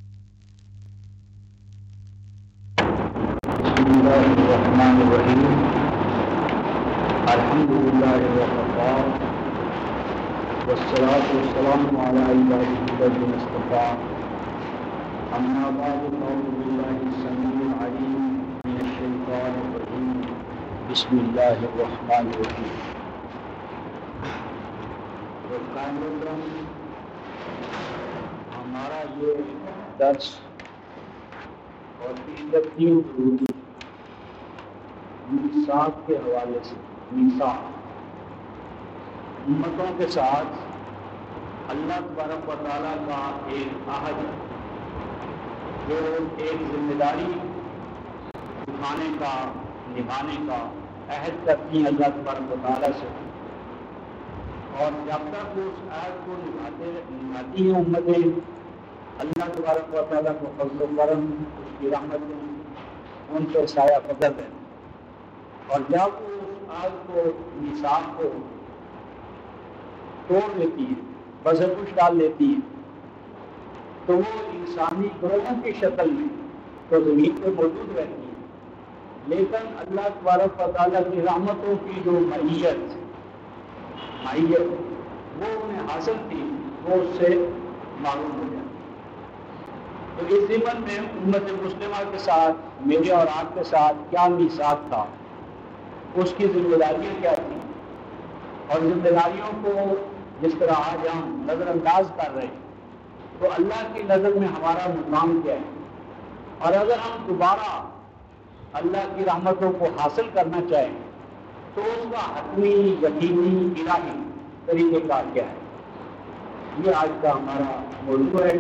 بسم الله الرحمن الرحيم الحمد لله وكفى والصلاة والسلام على عباده الذين اصطفى أما بعد فأعوذ بالله السميع العليم من الشيطان الرجيم بسم الله الرحمن الرحيم. ہمارا یہ درس اور پچھلے 3 درود میثاق کے حوالے سے، میثاق امتوں کے ساتھ اللہ تبارک و تعالیٰ کا ایک عہد ہے، جو ایک ذمہ داری اٹھانے کا، نبھانے کا عہد کرتی ہیں اللہ تبارک و تعالیٰ سے، اور جب تک وہ اس عہد کو نبھاتی ہیں امتیں، اللہ تبارک و تعالیٰ کو فضل و کرم، اس کی رحمتیں ان پر سایہ فضل ہے، اور جب وہ اس عہد کو، میثاق کو توڑ لیتی ہے، بزرگش ڈال لیتی ہے، تو وہ انسانی گروہوں کی شکل میں تو زمین پہ موجود رہتی ہے، لیکن اللہ تبارک و تعالیٰ کی رحمتوں کی جو معیت وہ انہیں حاصل تھی، وہ اس سے معلوم ہو جاتی. تو اس ضمن میں امت مسلمہ کے ساتھ، میرے اور آپ کے ساتھ کیا میثاق تھا، اس کی ذمہ داریاں کیا تھیں، اور ذمہ داریوں کو جس طرح آج ہم نظر انداز کر رہے ہیں، تو اللہ کی نظر میں ہمارا مقام کیا ہے، اور اگر ہم دوبارہ اللہ کی رحمتوں کو حاصل کرنا چاہیں تو اس کا حتمی، یقینی، الہی طریقہ کار کیا ہے، یہ آج کا ہمارا موضوع ہے.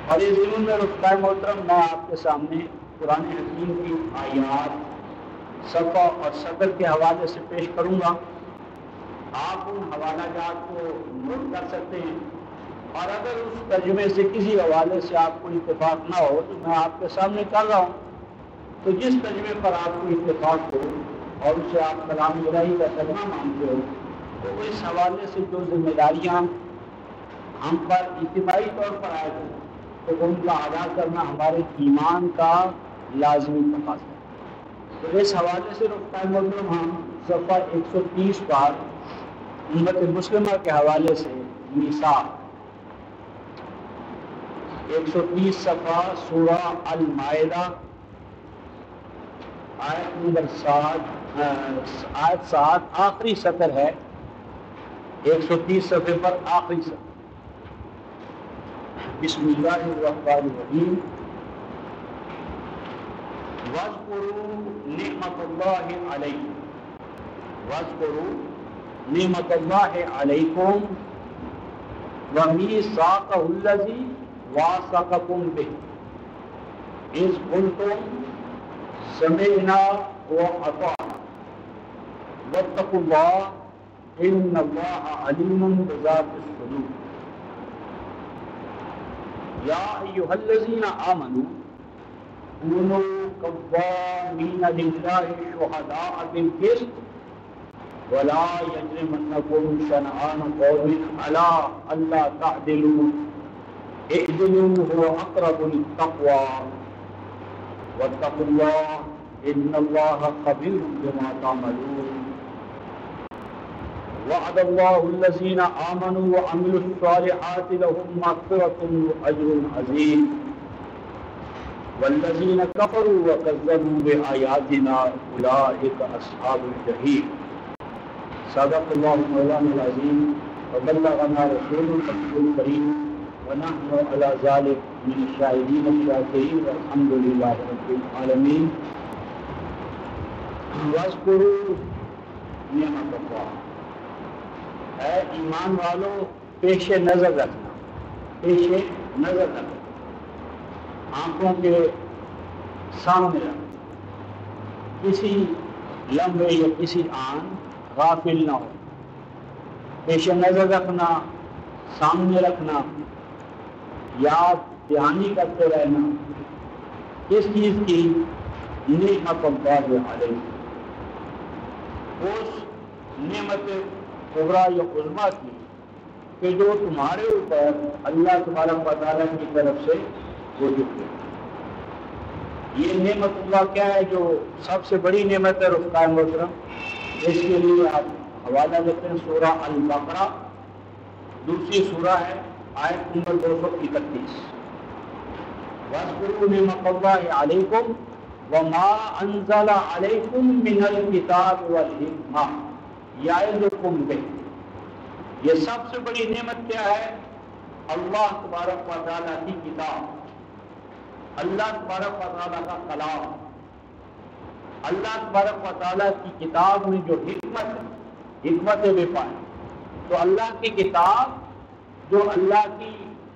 اور اس ضمن میں رفقۂ محترم، میں آپ کے سامنے قرآن حکیم کی آیات صفحہ اور صدر کے حوالے سے پیش کروں گا. آپ ان حوالہ جات کو نوٹ کر سکتے ہیں، اور اگر اس ترجمے سے کسی حوالے سے آپ کو اتفاق نہ ہو تو میں آپ کے سامنے کر رہا ہوں، تو جس ترجمے پر آپ کو اتفاق ہو اور اسے آپ کلام الہی کا ترجمہ مانتے ہو، تو اس حوالے سے جو ذمہ داریاں ہم پر اجتماعی طور پر آئے تھے، تو ان کا ادا کرنا ہمارے ایمان کا لازمی تقاضا ہے. تو اس حوالے سے رفقۂ محترم ہم صفحہ 130 پر امت مسلمہ کے حوالے سے میثاق، 130 صفحہ سورہ المائدہ، آیت نمبر 7 آخری سطر ہے، 130 صفحے پر آخری سطر. بسم اللہ الرحمن الرحیم. وَاذْكُرُوا نِعْمَةَ اللَّهِ عَلَيْكُمْ وَاذْكُرُوا نِعْمَةَ اللَّهِ عَلَيْكُمْ وَمِيثَاقَهُ الَّذِي وَاثَقَكُم بِهِ إِذْ قُلْتُمْ سَمِعْنَا وَأَطَعْنَا وَاتَّقُوا اللَّهَ إِنَّ اللَّهَ عَلِيمٌ بِذَاتِ الصُّدُورِ. یا ایھا الذین آمنوا کونوا قوامین للہ شہداء بالقسط ولا یجرمنکم شنآن قوم علی الا تعدلوا اعدلوا هو اقرب للتقوى واتقوا اللہ ان اللہ خبیر بما تعملون. وعد اللہ الذین آمنوا وعملوا الصالحات لهم مغفرة وأجر عظیم والذین کفروا وکذبوا بآیاتنا أولئک اصحاب الجحیم. صدق اللہ مولانا العظیم وبلغنا رسول النبی الکریم ونحن على ذلك من الشاهدین الشاکرین والحمد للہ رب العالمین. واذکروا نعمت اللہ، اے ایمان والو پیش نظر رکھنا، پیش نظر رکھنا، آنکھوں کے سامنے رکھنا، کسی لمحے یا کسی آن غافل نہ ہو، پیش نظر رکھنا، سامنے رکھنا، یاد دہانی کرتے رہنا اس چیز کی، نعمت اللہ علیہ، اس نعمت کبریٰ یا عظمیٰ کی کہ جو تمہارے اوپر اللہ تبارک و تعالیٰ کی طرف سے وہ جھک گئے۔ یہ نعمت اللہ کیا ہے جو سب سے بڑی نعمت ہے رفقائے محترم، اس کے لیے آپ حوالہ دیتے ہیں سورہ البقرہ، دوسری سورہ ہے، آیت نمبر 231۔ وَاذْكُرُوا نِعْمَتَ اللَّهِ عَلَيْكُمْ وَمَا أَنزَلَ عَلَيْكُمْ مِنَ الْكِتَابِ وَالْحِكْمَةِ يَعِظُكُمْ بِهِ۔ یہ سب سے بڑی نعمت کیا ہے؟ اللہ تبارک و تعالیٰ کی کتاب، اللہ تبارک و تعالیٰ کا کلام، اللہ تبارک و تعالیٰ کی کتاب میں جو حکمت ہے، حکمت بے پائے، تو اللہ کی کتاب جو اللہ کی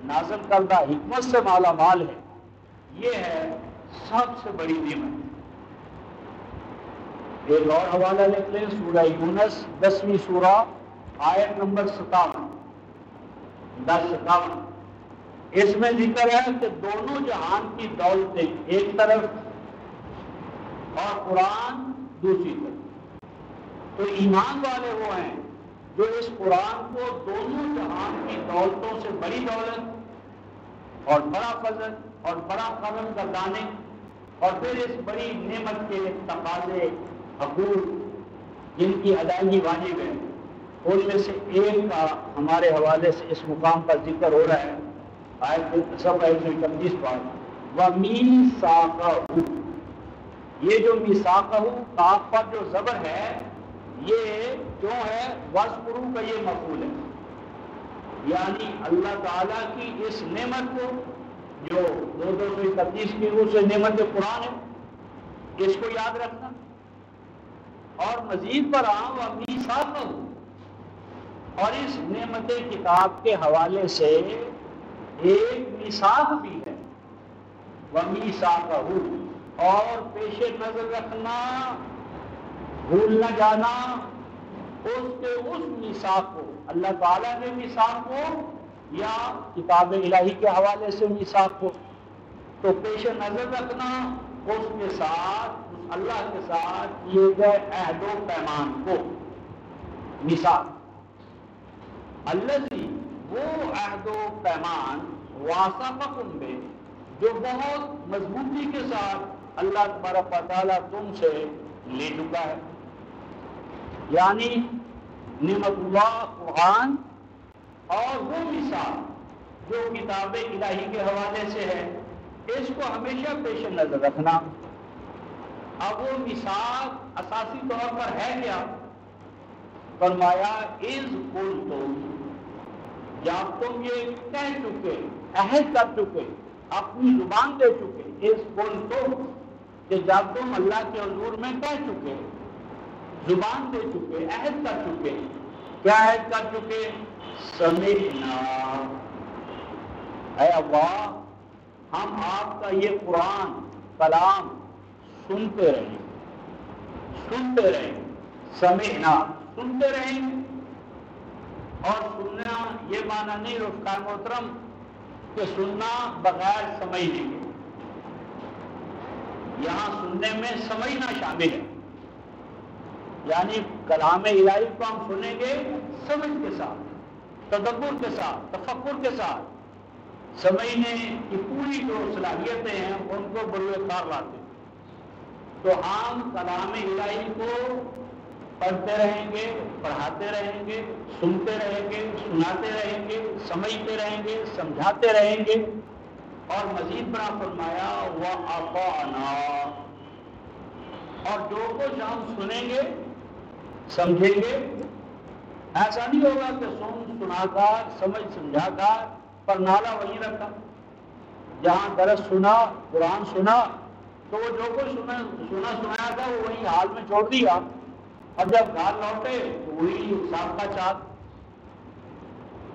نازل کردہ حکمت سے مالا مال ہے، یہ ہے سب سے بڑی نعمت۔ ایک اور حوالہ لکھ لیں، سورہ یونس 10ویں سورہ، آیت نمبر 57، 10-57۔ اس میں ذکر ہے کہ دونوں جہان کی دولتیں ایک طرف اور قرآن دوسری طرف، تو ایمان والے وہ ہیں جو اس قرآن کو دونوں جہان کی دولتوں سے بڑی دولت اور بڑا فضل اور بڑا کرم گردانے، اور پھر اس بڑی نعمت کے تقاضے، حقوق جن کی ادائیگی واجب ہے، ان میں سے ایک کا ہمارے حوالے سے اس مقام پر ذکر ہو رہا ہے، آیت 131 پر، وَمِيثَاقَهُ۔ یہ جو میثاقہ کاف پر جو زبر ہے، یہ جو ہے وَاذْكُرُوا کا یہ مفعول ہے، یعنی اللہ تعالیٰ کی اس نعمت کو جو 231 کی روح سے نعمت قرآن ہے، اس کو یاد رکھنا، اور مزید پر وَمِيثَاقَهُ، اور اس نعمت کتاب کے حوالے سے ایک میثاق بھی ہے، وَمِيثَاقَهُ، اور پیش نظر رکھنا، بھول نہ جانا اس میثاق کو، اللہ تعالیٰ کے میثاق کو یا کتاب الہی کے حوالے سے میثاق کو، تو پیش نظر رکھنا اس کے ساتھ، اس اللہ کے ساتھ کیے گئے عہد و پیمان کو، میثاق الذی، وہ عہد و پیمان، واثقکم بہ، جو بہت مضبوطی کے ساتھ اللہ تبارک و تعالیٰ تم سے لے چکا ہے، یعنی نعمت اللہ قرآن اور وہ میثاق جو کتاب الہی کے حوالے سے ہے، اس کو ہمیشہ پیش نظر رکھنا۔ اب وہ میثاق اساسی طور پر ہے کیا؟ فرمایا اذ قلتم، جب تم یہ کہہ چکے، عہد کر چکے، اپنی زبان دے چکے، اذ قلتم، کہ جب تم اللہ کے حضور میں کہہ چکے، زبان دے چکے، عہد کر چکے، کیا عہد کر چکے؟ سمعنا، اے اللہ ہم آپ کا یہ قرآن کلام سنتے رہیں، سنتے رہیں، سمعنا، سنتے رہیں، اور سننا یہ معنی نہیں رفقائے محترم کہ سننا بغیر سمجھنے کے، یہاں سننے میں سمجھنا شامل ہے، یعنی کلام الہی کو ہم سنیں گے سمجھ کے ساتھ، تدبر کے ساتھ، تفکر کے ساتھ، سمجھنے کی پوری جو صلاحیتیں ہیں ان کو بروئے کار لاتے ہیں، تو ہم کلام الہی کو پڑھتے رہیں گے، پڑھاتے رہیں گے، سنتے رہیں گے، سناتے رہیں گے، سمجھتے رہیں گے، سمجھاتے رہیں گے، اور مزید بڑا فرمایا وَأَطَعْنَا، اور جو کچھ ہم سنیں گے سمجھیں گے، ایسا نہیں ہوگا کہ سنا کر، سمجھ سمجھا کر پر نالا وہیں رکھا، جہاں درس سنا، قرآن سنا، تو وہ جو کچھ سنایا تھا وہ وہیں حال میں چھوڑ دیا، اور جب گھر لوٹے تو وہی سابقہ چال،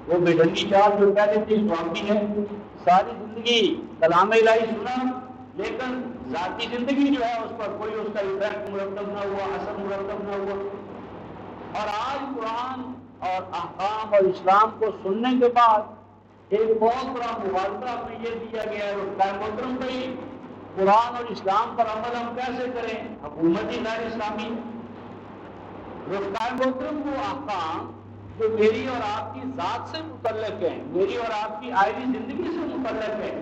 وہ بےڈنگی چال جو پہلے تھی سوامی ہے، ساری زندگی کلام الہی سنا، لیکن ذاتی زندگی جو ہے اس پر کوئی اس کا افیکٹ مرتب نہ ہوا، اثر مرتب نہ ہوا۔ اور آج قرآن اور احکام اور اسلام کو سننے کے بعد ایک بہت بڑا مبارکہ ہمیں یہ دیا گیا ہے رفقائے محترم بھائی، قرآن اور اسلام پر عمل ہم کیسے کریں؟ حکومتی غیر اسلامی رفقائے محترم وہ احکام جو میری اور آپ کی ذات سے متعلق ہیں، میری اور آپ کی آئلی زندگی سے متعلق ہے،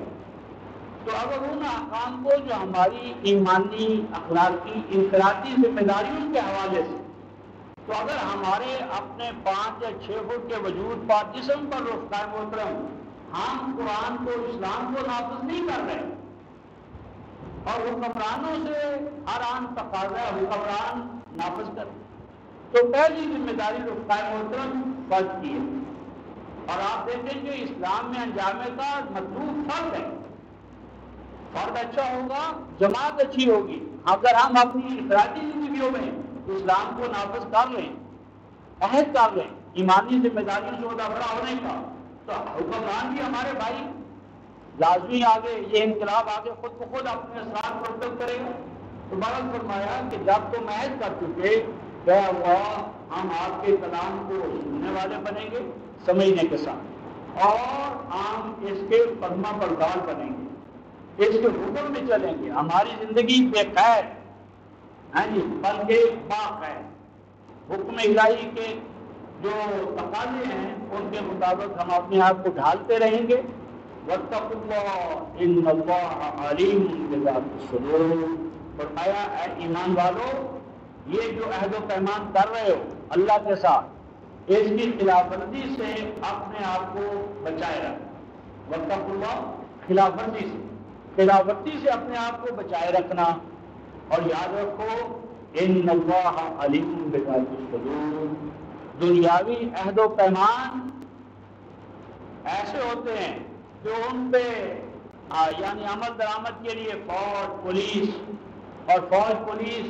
تو اگر ان احکام کو جو ہماری ایمانی اخلاقی انفرادی ذمہ داریوں کے حوالے سے، تو اگر ہمارے اپنے 5 یا 6 فٹ کے وجود پر جسم پر رفتار محترم ہم قرآن کو اسلام کو نافذ نہیں کر رہے اور حکمرانوں سے ہر آن تقاضا حکمران نافذ کریں، تو پہلی ذمہ داری رفتار محترم فرض کی ہے۔ اور آپ دیکھیں کہ اسلام میں انجام کا مطلوب فرض ہے، فرد اچھا ہوگا جماعت اچھی ہوگی۔ اگر ہم اپنی انفرادی زندگیوں میں اسلام کو نافذ کر لیں، عہد کر لیں ایمانی ذمہ داریوں سے مدافع ہونے کا، تو حکمران بھی ہمارے بھائی لازمی آگے یہ انقلاب آگے خود بخود اپنے اثرات مرتب کرے گا۔ تو بہرحال فرمایا کہ جب تم عہد کر چکے کہ اللہ ہم آپ کے کلام کو سننے والے بنیں گے سمجھنے کے ساتھ، اور ہم اس کے فرما بردار بنیں گے، اس کے حکم میں چلیں گے، ہماری زندگی بے قید بلکہ باقید حکم الہی کے جو تقاضے ہیں ان کے مطابق ہم اپنے آپ کو ڈھالتے رہیں گے۔ واتقوا اللہ ان اللہ علیم بذات الصدور۔ فرمایا اے ایمان والو، یہ جو عہد و پیمان کر رہے ہو اللہ کے ساتھ، اس کی خلاف ورزی سے اپنے آپ کو بچائے رکھنا۔ واتقوا اللہ خلاف ورزی سے اپنے آپ کو بچائے رکھنا، اور یاد رکھو ان اللہ علیم بذات الصدور۔ دنیاوی عہد و پیمان ایسے ہوتے ہیں جو ان پہ یعنی عمل درآمد کے لیے فوج پولیس اور فوج پولیس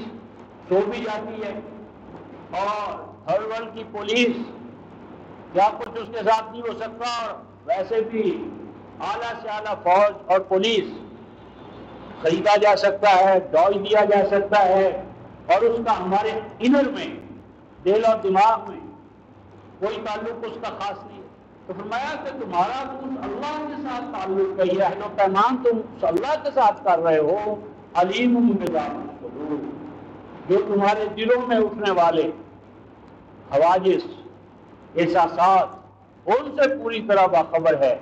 سو بھی جاتی ہے، اور ہر ورلڈ کی پولیس کیا کچھ اس کے ساتھ نہیں ہو سکتا، اور ویسے بھی اعلیٰ سے اعلیٰ فوج اور پولیس خریدا جا سکتا ہے، ڈال دیا جا سکتا ہے، اور اس کا ہمارے انر میں دل اور دماغ میں کوئی تعلق اس کا خاص نہیں ہے۔ تو فرمایا کہ تمہارا تم اللہ کے ساتھ تعلق ہے، یہ عہد و پیمان تم اللہ کے ساتھ کر رہے ہو، علیم بذات الصدور، جو تمہارے دلوں میں اٹھنے والے حواجس احساسات ان سے پوری طرح باخبر ہے۔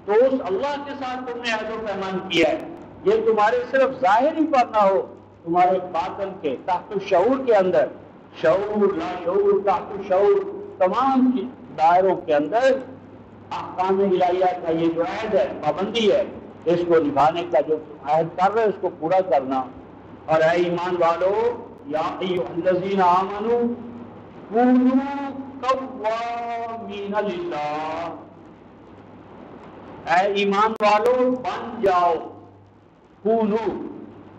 تو اس اللہ کے ساتھ تم نے عہد و پیمان کیا ہے، یہ تمہارے صرف ظاہری پر نہ ہو، تمہارے باطن کے تحت الشعور کے اندر، شعور لا شعور تحت الشعور تمام دائروں کے اندر احکام الہیہ کا یہ جو عہد ہے پابندی ہے، اس کو نبھانے کا جو عہد کر رہے اس کو پورا کرنا۔ اور اے ایمان والو یا ایھا الذین آمنوا کونوا قوامین للہ، اے ایمان والو بن جاؤ، کونو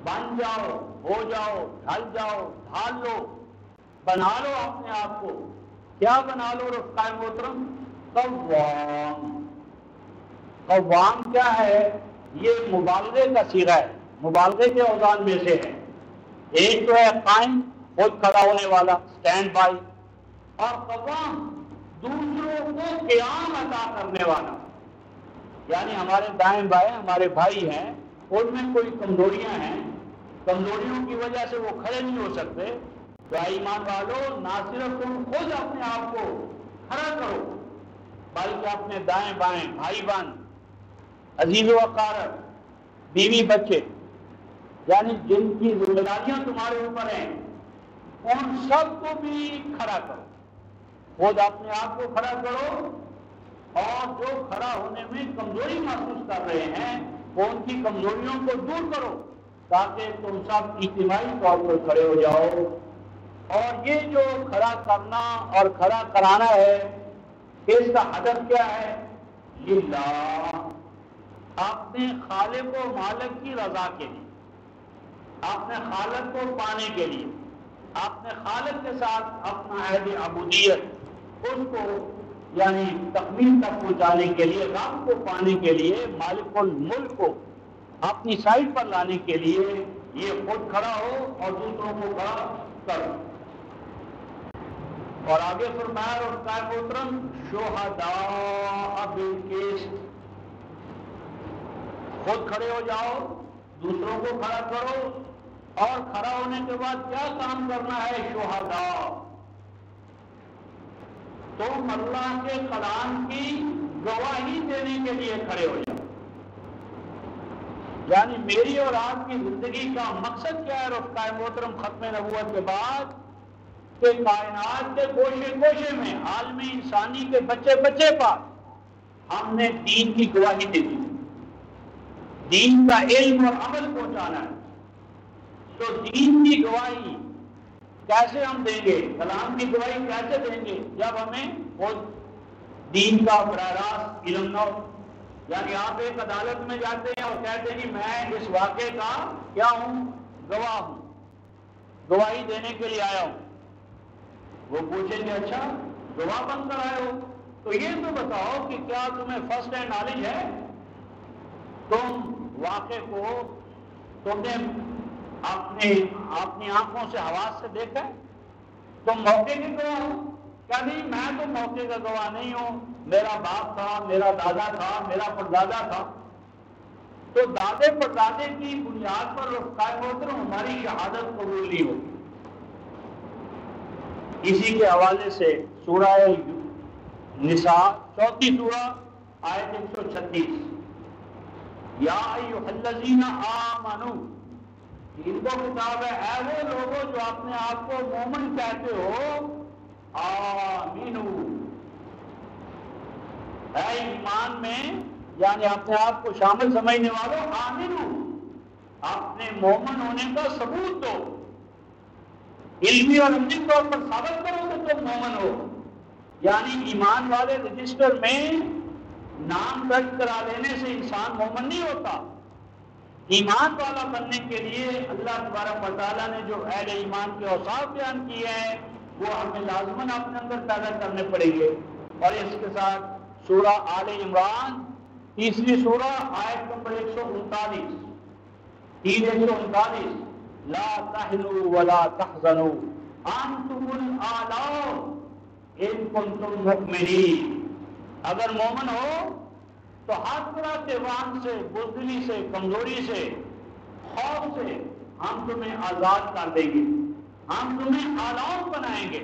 بن جاؤ، ہو جاؤ، ڈھل جاؤ، ڈھال لو، بنا لو اپنے آپ کو۔ کیا بنا لو رفقائے محترم؟ قوام۔ قوام کیا ہے؟ یہ مبالغے کا صیغہ ہے، مبالغے کے اوزان میں سے ہے۔ ایک تو ہے قائم، خود کھڑا ہونے والا، سٹینڈ بائی، اور قوام دوسروں کو قیام عطا کرنے والا، یعنی ہمارے دائیں بائیں ہمارے بھائی ہیں، ان میں کوئی کمزوریاں ہیں، کمزوریوں کی وجہ سے وہ کھڑے نہیں ہو سکتے، تو ایمان والو نہ صرف تم خود اپنے آپ کو کھڑا کرو، بلکہ اپنے دائیں بائیں بھائی بہن، عزیز و اقارب، بیوی بچے، یعنی جن کی ذمہ داریاں تمہارے اوپر ہیں، ان سب کو بھی کھڑا کرو۔ خود اپنے آپ کو کھڑا کرو، اور جو کھڑا ہونے میں کمزوری محسوس کر رہے ہیں وہ ان کی کمزوریوں کو دور کرو، تاکہ تم سب اجتماعی طور پر کھڑے ہو جاؤ۔ اور یہ جو کھڑا کرنا اور کھڑا کرانا ہے، اس کا ہدف کیا ہے؟ للہ، اپنے خالق و مالک کی رضا کے لیے، اپنے خالق کو پانے کے لیے، اپنے خالق کے ساتھ اپنا عہد عبودیت اس کو یعنی تکمیل تک پہنچانے کے لیے، رب کو پانے کے لیے، مالک الملک کو اپنی سائٹ پر لانے کے لیے یہ خود کھڑا ہو اور دوسروں کو کھڑا کرو۔ اور آگے فرمایا رفقائے محترم شہداء بالقسط، خود کھڑے ہو جاؤ، دوسروں کو کھڑا کرو، اور کھڑا ہونے کے بعد کیا کام کرنا ہے؟ شہداء، تم اللہ کے کلام کی گواہی دینے کے لیے کھڑے ہو جاؤ۔ یعنی میری اور آپ کی زندگی کا مقصد کیا ہے رفقائے محترم ختم نبوت کے بعد؟ کہ کائنات کے گوشے گوشے میں عالم انسانی کے بچے بچے پر ہم نے دین کی گواہی دے دی، دین کا علم اور عمل پہنچانا ہے۔ تو دین کی گواہی کیسے ہم دیں گے؟ کلام کی گواہی کیسے دیں گے جب ہمیں خود دین کا براہ راست علم نہ ہو؟ یعنی آپ ایک عدالت میں جاتے ہیں اور کہتے ہیں کہ میں اس واقعے کا کیا ہوں؟ گواہ ہوں، گواہی دینے کے لیے آیا ہوں۔ وہ پوچھیں گے اچھا گواہ بن کر آئے ہو تو یہ تو بتاؤ کہ کیا تمہیں فرسٹ ہینڈ نالج ہے؟ تم واقعے کو تم نے اپنی آنکھوں سے حواس سے دیکھا ہے؟ تم موقع کے گواہ ہو؟ کیا نہیں، میں تو موقع کا گواہ نہیں ہوں، میرا باپ تھا، میرا دادا تھا، میرا پردادا تھا۔ تو دادے پردادے کی بنیاد پر رفقائے محترم ہماری شہادت قبول نہیں ہوگی۔ اسی کے حوالے سے سورہ نساء 34 سورہ آیت 136، یا ایھا الذین آمنوا، ان کو خطاب ہے، اے وہ لوگوں جو اپنے آپ کو مومن کہتے ہو، آمینو، اے ایمان میں یعنی اپنے آپ کو شامل سمجھنے والوں، آمینو، اپنے مومن ہونے کا ثبوت دو، علمی اور عملی طور پر ثابت کرو کہ تم مومن ہو۔ یعنی ایمان والے رجسٹر میں نام درج کرا لینے سے انسان مومن نہیں ہوتا۔ ایمان والا بننے کے لیے اللہ تبارک و تعالیٰ نے جو اہل ایمان کے اوصاف بیان کیے ہیں وہ ہمیں لازماً اپنے اندر پیدا کرنے پڑیں گے۔ اور اس کے ساتھ سورہ آل عمران 3 سورہ آیت نمبر 139، 139، لا تہنوا ولا تحزنوا انتم الاعلون ان کنتم مؤمنین، اگر مومن ہو تو ہر طرح کے وہن سے، بزدلی سے، کمزوری سے، خوف سے ہم تمہیں آزاد کر دیں گے، ہم تمہیں اعلان بنائیں گے۔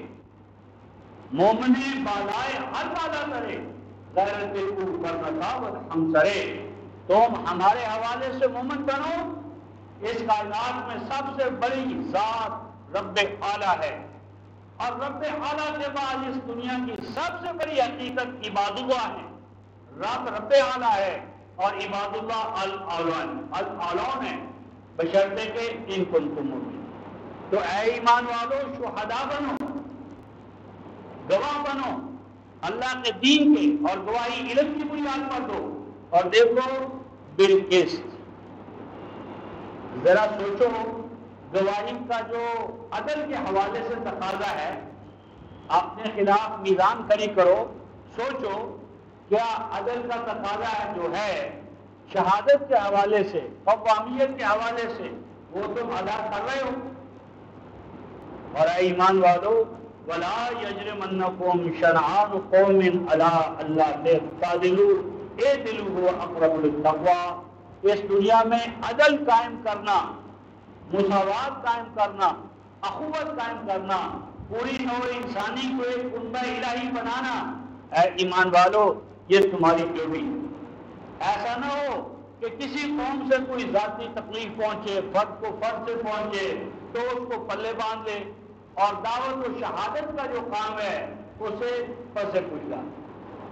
مومن بالائے ہر بالا کرے، غیرت اوپر نقابت ہم سرے، تم ہمارے حوالے سے مومن بنو۔ اس کائنات میں سب سے بڑی ذات رب اعلیٰ ہے، اور رب اعلیٰ کے بعد اس دنیا کی سب سے بڑی حقیقت عباد اللہ ہے۔ رب اعلیٰ ہے اور عباد اللہ الاعلون ہے، بشرطے کہ ان کنتم مؤمنین۔ تو اے ایمان والو شہداء بنو، گواہ بنو اللہ کے دین کے، اور گواہی علم کی بنیاد پر دو، اور دیکھو بالقسط۔ ذرا سوچو گواہی کا جو عدل کے حوالے سے تقاضا ہے، اپنے خلاف میزان کھڑی کرو، سوچو کیا عدل کا تقاضا ہے جو ہے شہادت کے حوالے سے، قوامیت کے حوالے سے، وہ تم ادا کر رہے ہو؟ اور اے ایمان والو ولا یجرمنکم شنآن قوم علی الا تعدلوا اعدلوا هو اقرب للتقوی۔ اس دنیا میں عدل قائم کرنا، مساوات قائم کرنا، اخوت قائم کرنا، پوری نوع انسانی کو ایک امہ الہی بنانا، اے ایمان والو یہ تمہاری ڈیوٹی۔ ایسا نہ ہو کہ کسی قوم سے کوئی ذاتی تکلیف پہنچے، فرد کو فرد سے پہنچے تو اس کو پلے باندھ لے، اور دعوت و شہادت کا جو کام ہے اسے پس سے پوچھ لا۔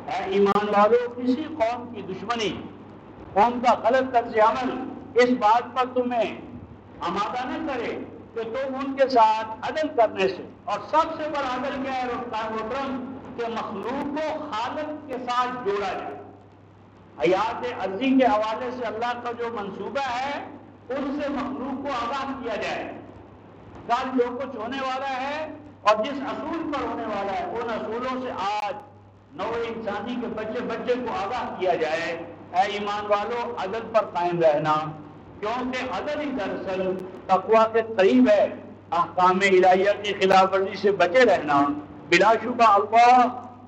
اے ایمان والو کسی قوم کی دشمنی، قوم کا غلط طرز عمل اس بات پر تمہیں آمادہ نہ کرے کہ تم ان کے ساتھ عدل کرنے سے، اور سب سے بڑا عدل کیا ہے رفقائے محترم، کہ مخلوق کو خالق کے ساتھ جوڑا جائے۔ حیات عرضی کے حوالے سے اللہ کا جو منصوبہ ہے اس سے مخلوق کو آگاہ کیا جائے، کل جو کچھ ہونے والا ہے اور جس اصول پر ہونے والا ہے ان اصولوں سے آج نوع انسانی کے بچے بچے کو آگاہ کیا جائے۔ اے ایمان والو عدل پر قائم رہنا، کیونکہ عدل ہی دراصل تقویٰ کے قریب ہے۔ احکام الہیہ کی خلاف ورزی سے بچے رہنا، بلا شبہ اللہ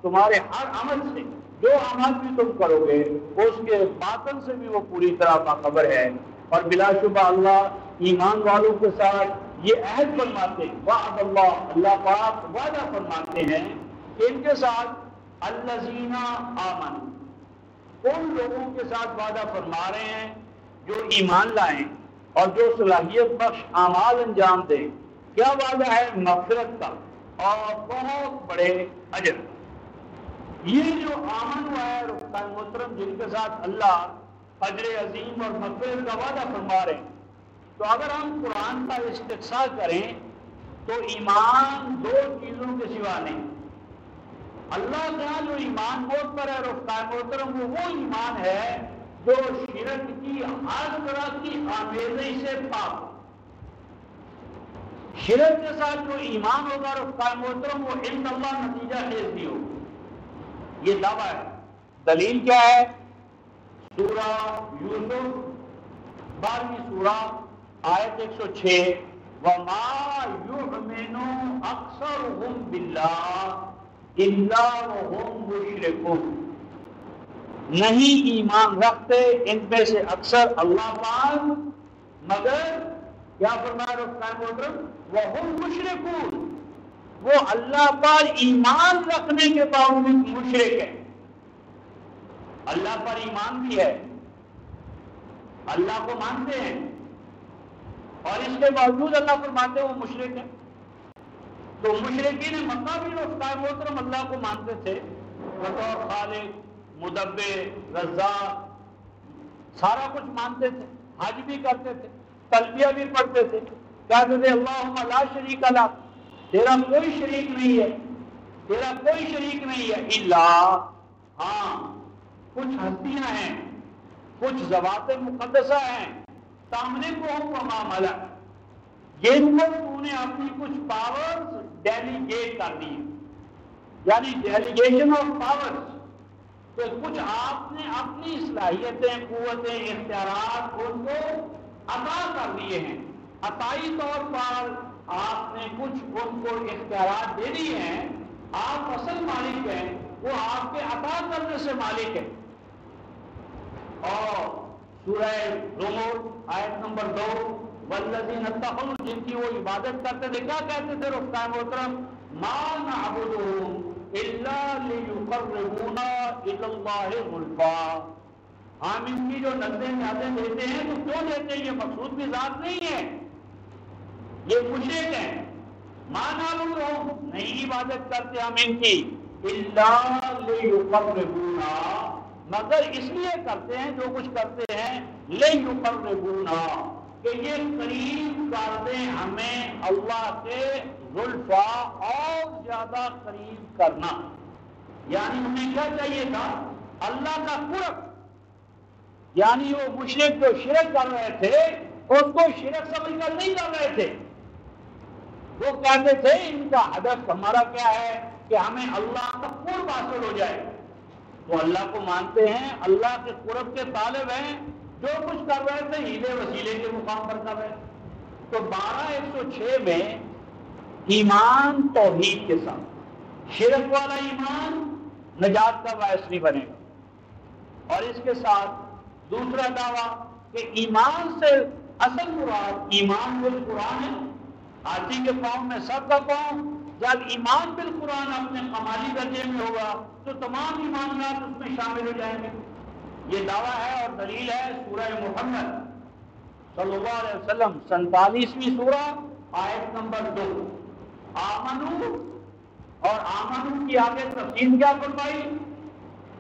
تمہارے ہر عمل سے، جو عمل بھی تم کرو گے اس کے باطن سے بھی وہ پوری طرح باخبر ہے۔ اور بلا شبہ اللہ ایمان والوں کے ساتھ یہ عہد فرماتے ہیں، وعد اللہ پاک وعدہ فرماتے ہیں کہ ان کے ساتھ الذین آمنوا، ان لوگوں کے ساتھ وعدہ فرما رہے ہیں جو ایمان لائیں اور جو صلاحیت بخش اعمال انجام دیں، کیا وعدہ ہے مغفرت کا اور بہت بڑے اجر۔ یہ جو آمن ہوا ہے رفقائے محترم، جن کے ساتھ اللہ اجر عظیم اور مغفرت کا وعدہ فرما رہے ہیں، تو اگر ہم قرآن کا استقصاء کریں تو ایمان دو چیزوں کے سوا نہیں۔ اللہ کا جو ایمان موت پر ہے رفقائے محترم، وہ ایمان ہے جو شرک کی ہر طرح کی آمیزش سے پاک۔ شرک کے ساتھ جو ایمان ہوگا رفقائے محترم، وہ عند اللہ نتیجہ خیز بھی ہوگا۔ یہ دعویٰ ہے۔ دلیل کیا ہے؟ سورہ یوسف 12ویں سورہ آیت 106، وَمَا يُؤْمِنُ أَكْثَرُهُمْ بِاللَّهِ إِلَّا وَهُمْ مُشْرِكُونَ۔ نہیں ایمان رکھتے ان میں سے اکثر اللہ پاک، مگر کیا فرمایا رفقائے محترم؟ وَهُمْ مُشْرِكُونَ، وہ اللہ پر ایمان رکھنے کے باوجود مشرک ہے۔ اللہ پر ایمان بھی ہے، اللہ کو مانتے ہیں، اور اس کے باوجود اللہ فرماتے ہیں وہ مشرک ہے۔ تو مشرکین مکہ بھی رفقائے محترم اللہ کو مانتے تھے بطور خالق، مدبر، رزاق، سارا کچھ مانتے تھے، حج بھی کرتے تھے، تلبیہ بھی پڑھتے تھے، کہتے تھے اللہم لا شریک لک، تیرا کوئی شریک نہیں ہے، تیرا کوئی شریک نہیں ہے، الا، ہاں کچھ ہستیاں ہیں، کچھ ذوات مقدسہ ہیں، تملکہم وما ملک، جن کو تو نے اپنی کچھ پاورز ڈیلیگیٹ کر دی، یعنی ڈیلیگیشن آف پاورز، تو کچھ آپ نے اپنی صلاحیتیں، قوتیں، اختیارات ان کو عطا کر دیے ہیں، عطائی طور پر آپ نے کچھ ان کو اختیارات دے دیے ہیں، آپ اصل مالک ہیں، وہ آپ کے عطا کرنے سے مالک ہے۔ اور سورہ زمر آیت نمبر 2، والذین اتقوا، جن کی وہ عبادت کرتے تھے، کیا کہتے تھے رفقائے محترم؟ ما نعبدهم الا لیقربونا الی اللہ زلفیٰ، ہم ان کی جو نظریں نیازیں دیتے ہیں تو کیوں دیتے ہیں؟ یہ مقصود بھی ذات نہیں ہے، یہ مشرک ہیں۔ ما نعبدهم، نہیں عبادت کرتے ہم ان کی، الا لیقربونا، مگر اس لیے کرتے ہیں جو کچھ کرتے ہیں، لیقربونا، کہ یہ قریب کر دیں ہمیں اللہ کے زلفیٰ، اور زیادہ قریب کرنا، یعنی ہمیں کیا چاہیے تھا؟ اللہ کا قرب۔ یعنی وہ مشرک جو شرک کر رہے تھے اس کو شرک سمجھ کر نہیں کر رہے تھے، وہ کہتے تھے ان کا ہدف ہمارا کیا ہے کہ ہمیں اللہ کا قرب حاصل ہو جائے۔ تو اللہ کو مانتے ہیں، اللہ کے قرب کے طالب ہیں، جو کچھ کر رہے تھے ہیلے وسیلے کے مقام پر کر رہے تھے۔ تو 12:106 میں ایمان توحید کے ساتھ، شرک والا ایمان نجات کا باعث نہیں بنے گا، اور اس کے ساتھ دوسرا دعویٰ کہ ایمان سے اصل مراد ایمان بالقرآن ہے۔ ہاتھی کے پاؤں میں سب کا پاؤں، جب ایمان بالقرآن اپنے کمالی درجے میں ہوگا تو تمام ایمانات اس میں شامل ہو جائیں گے۔ یہ دعویٰ ہے اور دلیل ہے سورہ محمد صلی اللہ علیہ وسلم 47ویں سورہ آیت نمبر 2، آمنو، اور آمنو کی آگے تفصیل کیا فرمائی؟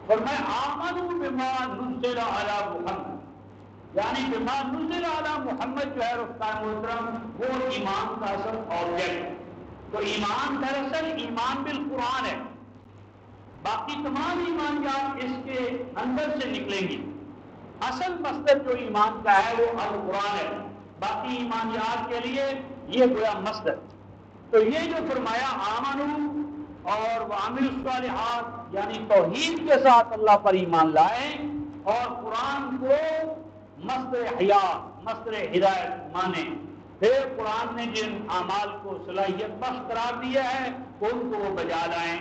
فرمایا آمنو بما نزل علی محمد، یعنی بما نزل علی محمد جو ہے رفقائے محترم وہ ایمان کا اصل آبجیکٹ ہے۔ تو ایمان دراصل ایمان بالقرآن ہے، باقی تمام ایمانیات اس کے اندر سے نکلیں گی۔ اصل مصدر جو ایمان کا ہے وہ القرآن ہے، باقی ایمانیات کے لیے یہ گویا مصدر۔ تو یہ جو فرمایا آمنو اور وعملوا الصالحات، یعنی توحید کے ساتھ اللہ پر ایمان لائیں اور قرآن کو مصدر حیات، مصدر ہدایت مانیں، پھر قرآن نے جن اعمال کو صلاحیت بخش قرار دیا ہے ان کو وہ بجا لائیں۔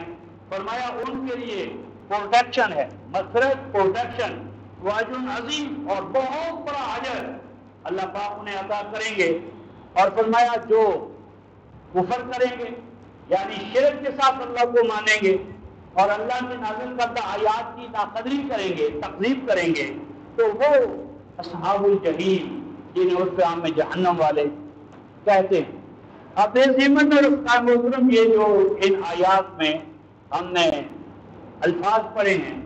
فرمایا ان کے لیے پروٹیکشن ہے، مغفرت، پروٹیکشن، واجب عظیم اور بہت بڑا اجر اللہ پاک انہیں عطا کریں گے۔ اور فرمایا جو کفر کریں گے، یعنی شرک کے ساتھ اللہ کو مانیں گے اور اللہ کے نازل کردہ آیات کی ناقدری کریں گے، تکذیب کریں گے، تو وہ اصحاب الجحیم، جنہیں عرف عام میں جہنم والے کہتے ہیں۔ اب ضمن رفتار محترم، یہ جو ان آیات میں ہم نے الفاظ پڑھے ہیں،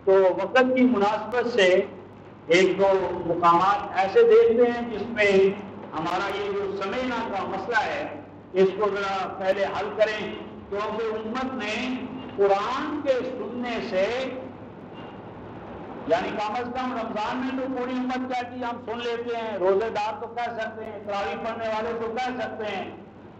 تو وقت کی مناسبت سے ایک دو مقامات ایسے دیکھتے ہیں جس میں ہمارا یہ جو سمجھنا کا مسئلہ ہے اس کو ذرا پہلے حل کریں، کیونکہ امت نے قرآن کے سننے سے، یعنی کم از کم رمضان میں تو پوری امت کہتی ہے ہم سن لیتے ہیں، روزے دار تو کہہ سکتے ہیں، تراویح پڑھنے والے تو کہہ سکتے ہیں،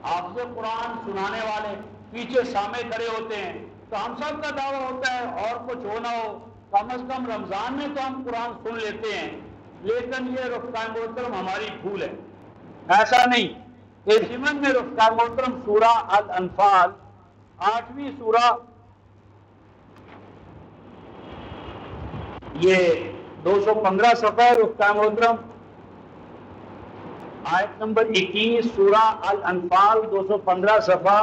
حافظ قرآن سنانے والے پیچھے سامنے کھڑے ہوتے ہیں، تو ہم سب کا دعویٰ ہوتا ہے اور کچھ ہو نہ ہو کم از کم رمضان میں تو ہم قرآن سن لیتے ہیں۔ لیکن یہ رفتار محترم ہماری بھول ہے، ایسا نہیں۔ اس ضمن میں رفتار محترم سورہ الانفال 8ویں سورہ، یہ 215 صفحہ رفتار محترم، آیت نمبر 21 سورہ الانفال 215 صفحہ،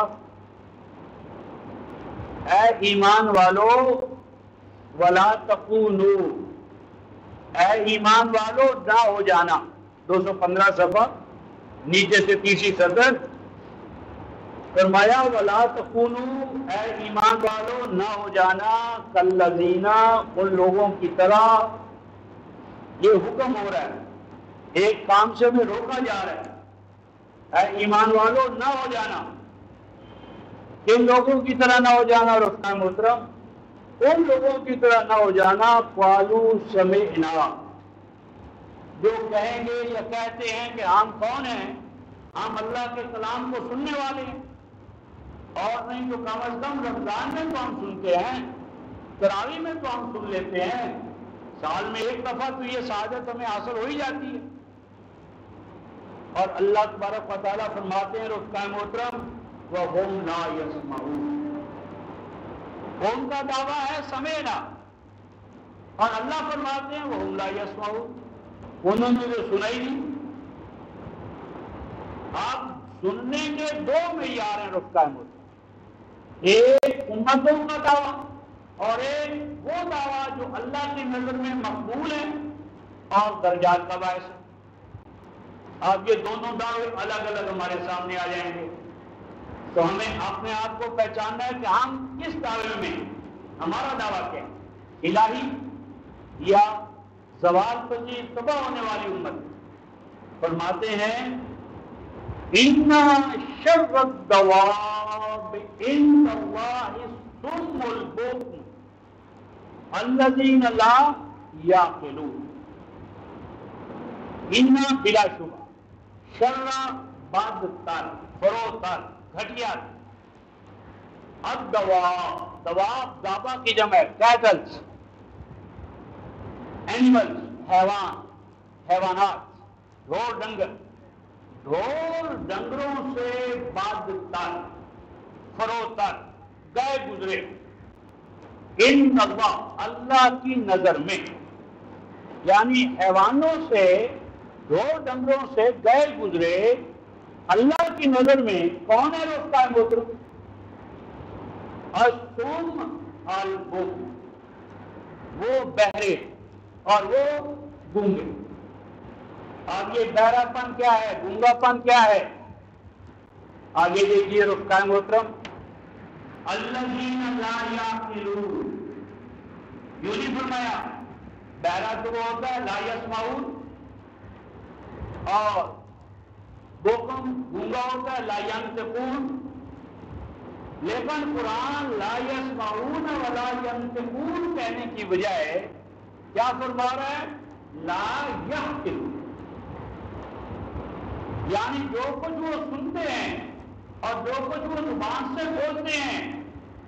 اے ایمان والو ولا تکونوا، اے ایمان والو نہ ہو جانا، 215 صفحہ نیچے سے تیسری سطر، فرمایا ولا تکونوا، اے ایمان والو نہ ہو جانا، کالذین، ان لوگوں کی طرح، یہ حکم ہو رہا ہے، ایک کام سے ہمیں روکا جا رہا ہے، اے ایمان والو نہ ہو جانا، کن لوگوں کی طرح نہ ہو جانا رفتار محترم، ان لوگوں کی طرح نہ ہو جانا، قالوا سمعنا، جو کہیں گے یا کہتے ہیں کہ ہم کون ہیں، ہم اللہ کے کلام کو سننے والے ہیں، اور نہیں تو کم از کم رمضان میں تو ہم سنتے ہیں، تراویح میں تو ہم سن لیتے ہیں، سال میں ایک دفعہ تو یہ سعادت ہمیں حاصل ہو ہی جاتی ہے۔ اور اللہ تبارک و تعالیٰ فرماتے ہیں رفتار محترم وَهُمْ لَا يَسْمَعُونَ، ان کا دعویٰ ہے سمعنا، اور اللہ فرماتے ہیں وَهُمْ لَا يَسْمَعُونَ، انہوں نے جو سنا ہی نہیں۔ آپ سننے کے دو معیار ہیں رفتار محترم، ایک امتوں کا دعویٰ اور ایک وہ دعویٰ جو اللہ کی نظر میں مقبول ہے اور درجات کا باعث ہے۔ آپ یہ دونوں دعوے الگ الگ ہمارے سامنے آ جائیں گے تو ہمیں اپنے آپ کو پہچاننا ہے کہ ہم کس دعوے میں، ہمارا دعویٰ کیا ہے، الہی یا زوال پذیر تباہ ہونے والی امت۔ فرماتے ہیں ان شر الدواب عند اللہ الصم البکم الذین لا یعقلون، ان بلا شبہ، شر بد تر، فرو تر، گھٹیا، الدواب، دواب دابا کی جمع ہے، کیٹلز، اینیملز، حیوان، حیوانات، ڈھور ڈنگر، ڈھور ڈنگروں سے بد تر، فرو تر، گئے گزرے، ان اللہ، اللہ کی نظر میں، یعنی حیوانوں سے، ڈھور ڈنگروں سے گئے گزرے اللہ کی نظر میں کون ہے رفتار محترم؟ الصم البکم، وہ بہرے اور وہ گونگے۔ اب یہ بہرا پن کیا ہے، گونگا پن کیا ہے؟ آگے دیکھیے رفتار محترم الذین لا یعقلون، یوں نہیں فرمایا بہرا تو وہ ہوتا ہے لا یسمعون، اور بکم گونگا ہوتا ہے لا ینطقون، لیکن قرآن لا یسمعون ولا ینطقون کہنے کی بجائے کیا فرما رہا ہے؟ لا یعقلون، یعنی جو کچھ وہ سنتے ہیں اور جو کچھ وہ زبان سے بولتے ہیں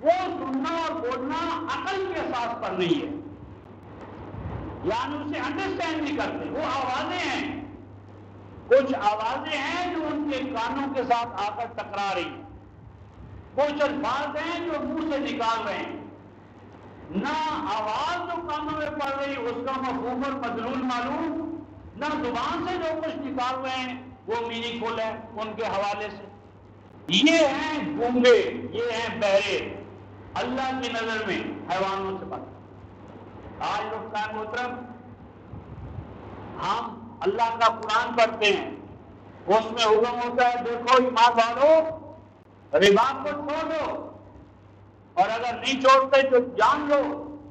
وہ سننا اور بولنا عقل کے اساس پر نہیں ہے، یعنی اسے انڈرسٹینڈ نہیں کرتے، وہ آوازیں ہیں، کچھ آوازیں ہیں جو ان کے کانوں کے ساتھ آ کر ٹکرا رہی ہیں، کچھ الفاظ ہیں جو منہ سے نکال رہے ہیں، نہ آواز جو کانوں میں پڑ رہی اس کا مفہوم اور مدلول معلوم، نہ زبان سے جو کچھ نکال رہے ہیں وہ میننگ فل ہے ان کے حوالے سے۔ یہ ہیں گونگے، یہ ہیں بہرے، اللہ کی نظر میں حیوانوں سے بات۔ آج رفتار محترم ہم اللہ کا قرآن پڑھتے ہیں، اس میں حکم ہوتا ہے دیکھو ایمان والو ربا کو چھوڑ دو، اور اگر نہیں چھوڑتے تو جان لو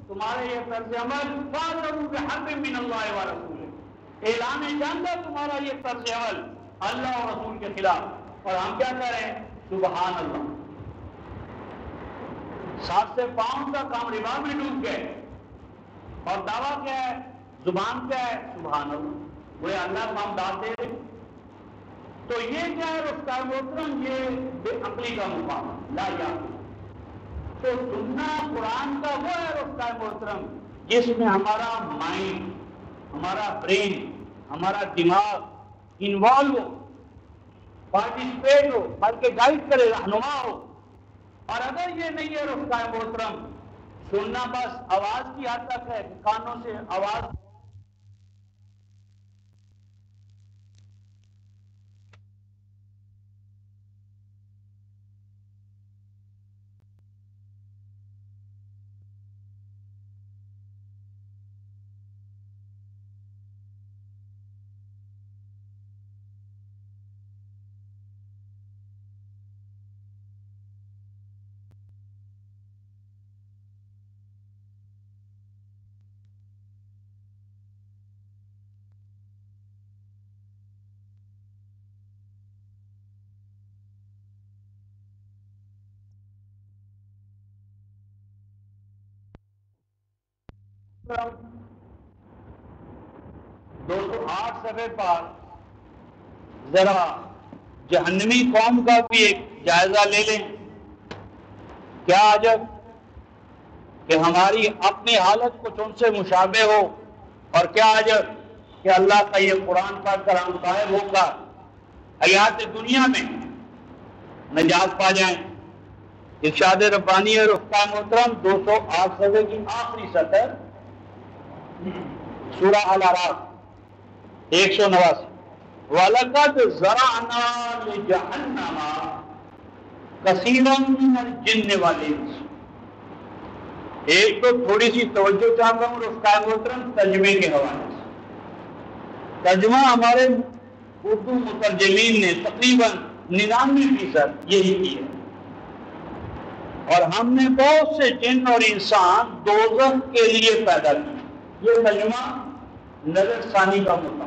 تمہارے یہ طرز عمل فَاعْتَرُوا بِحَرْبٍ مِّنَ اللَّهِ وَرَسُولِهِ، اعلان جان دو تمہارا یہ طرز عمل اللہ اور رسول کے خلاف، اور ہم کیا کریں؟ سبحان اللہ، ساتھ سے پاؤں کا کام ربا میں ڈوب گئے، اور دعویٰ کیا ہے؟ زبان کیا ہے؟ سبحان اللہ، وہ اللہ کو ہم داد دے رہے۔ تو یہ کیا ہے رفتار محترم؟ یہ بے عقلی کا مقام لا یاد۔ تو سننا قرآن کا وہ ہے رفتار محترم جس میں ہمارا مائنڈ، ہمارا برین، ہمارا دماغ انوالو ہو، پارٹیسپیٹ ہو، بلکہ گائیڈ کرے، رہنما ہو۔ اور اگر یہ نہیں ہے رفتار محترم، سننا بس آواز کی حد تک ہے، کانوں سے آواز دو سو آٹھ صفحے پر ذرا جہنمی قوم کا بھی ایک جائزہ لے لیں۔ کیا عجب کہ ہماری اپنی حالت کچھ ان سے مشابہ ہو، اور کیا عجب کہ اللہ کا یہ قرآن پڑھ کر ہم غائب ہو کر حیات دنیا میں نجات پا جائیں۔ ارشاد ربانی رفتہ محترم 208 صفحے کی آخری سطر، سورہ الاعراف 189، وَلَقَدْ زَرَعْنَا لِجَهَنَّمَ كَثِيرًا مِنَ الْجِنِّ وَالْإِنسِ۔ ایک تو تھوڑی سی توجہ چاہتا ہوں رفتہ محترم ترجمے کے حوالے سے۔ ترجمہ ہمارے اردو مترجمین نے تقریباً 99% یہی کیا، اور ہم نے بہت سے جن اور انسان دوزخ کے لیے پیدا کیے۔ یہ ترجمہ نظر ثانی کا مطالعہ۔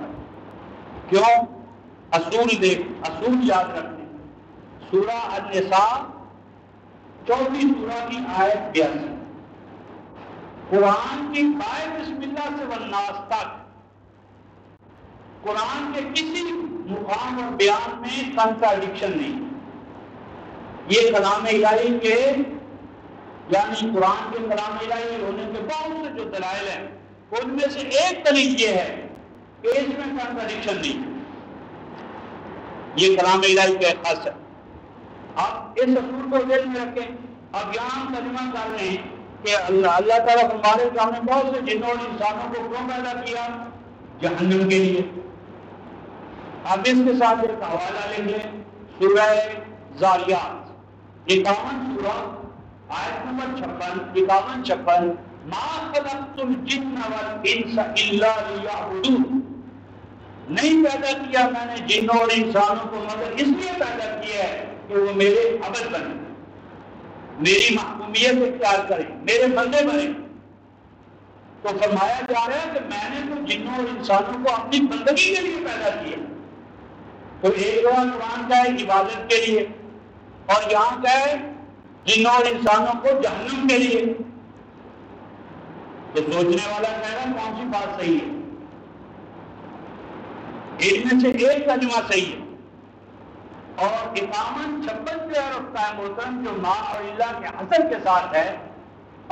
کیوں؟ اصول یاد رکھیں۔ سورہ النساء 4ویں سورہ کی آیت 82، قرآن کی بائے بسم اللہ سے والناس تک قرآن کے کسی مقام اور بیان میں کنٹراڈکشن نہیں۔ یہ کلام الہی کے یعنی قرآن کے کلام الہی ہونے کے بہت سے جو دلائل ہیں ان میں سے ایک دلیل یہ ہے کہ اس میں کنٹراڈکشن نہیں۔ یہ کلام الہی کا خاص ہے۔ آپ اس اصول کو ذہن میں رکھیں۔ اب یہاں ہم ترجمہ کر رہے ہیں کہ اللہ تعالیٰ ہمارے کہ ہم نے بہت سے جنوں اور انسانوں کو کیوں پیدا کیا؟ جہنم کے لیے۔ اب اس کے ساتھ ایک حوالہ لکھ لیں، سورہ زاریات 51 سورہ آیت نمبر 56 ما خلقت الجن والانس الا لیعبدون۔ نہیں پیدا کیا میں نے جنوں اور انسانوں کو مگر اس لیے پیدا کیا ہے کہ وہ میرے عبد بنے، میری محکومیت اختیار کریں، میرے بندے بنے۔ تو فرمایا جا رہا ہے کہ میں نے تو جنوں اور انسانوں کو اپنی بندگی کے لیے پیدا کیا۔ تو ایک قرآن کا ہے عبادت کے لیے، اور یہاں کا ہے جنوں اور انسانوں کو جہنم کے لیے۔ تو سوچنے والا کہہ رہا ہے کون سی بات صحیح ہے؟ ان میں سے ایک ترجمہ صحیح ہے، اور 56 جو ہے رفتہ محترم جو ما اور اللہ کے حسن کے ساتھ ہے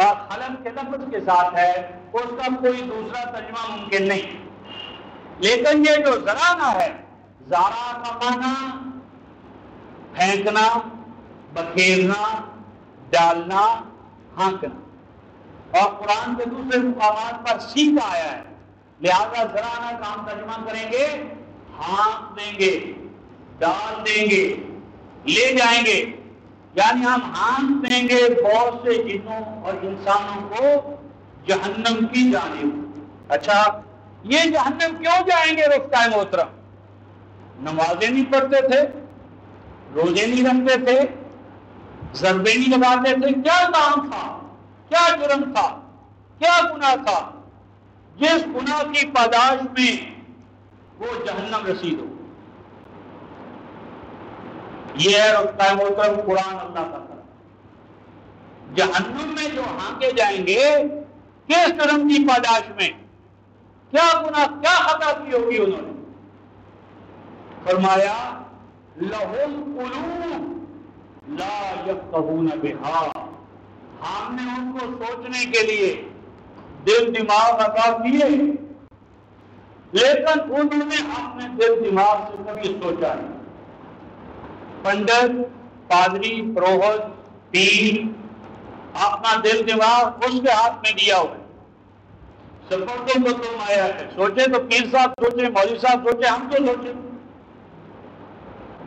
اور خلق کے لفظ کے ساتھ ہے، اس کا کوئی دوسرا ترجمہ ممکن نہیں۔ لیکن یہ جو زرانا ہے، زارا کا معنی پھینکنا، بکھیرنا، ڈالنا، ہانکنا، اور قرآن کے دوسرے مقامات پر سیکھا آیا ہے۔ لہذا زرانا کا ہم ترجمہ کریں گے ہانک دیں گے، ڈال دیں گے، لے جائیں گے، یعنی ہم ہانک دیں گے بہت سے جنوں اور انسانوں کو جہنم کی جانب۔ اچھا، یہ جہنم کیوں جائیں گے رفقائے محترم؟ نمازیں نہیں پڑھتے تھے، روزے نہیں رکھتے تھے، ضربے نہیں لگاتے تھے، کیا کام تھا، کیا جرم تھا، کیا گناہ تھا جس گناہ کی پاداش میں وہ جہنم رسید ہو؟ یہ ہے رفقائے محترم قرآن اللہ کا طرف۔ جہنم میں جو ہانکے جائیں گے کس جرم کی پاداش میں، کیا گناہ کیا خطا کی ہوگی انہوں نے؟ فرمایا لہم قلوب لا یفقہون بہا، ہم نے ان کو سوچنے کے لیے دل دماغ عطا کیے، لیکن انہوں نے اپنے دل دماغ سے کبھی سوچا نہیں۔ پنڈت، پادری، پروہت، پیر اپنا دل دماغ اس کے ہاتھ میں دیا ہوا ہے، سپردوں کو تم آیا ہے، سوچے تو پیر صاحب سوچے، مولوی صاحب سوچے، ہم تو سوچے۔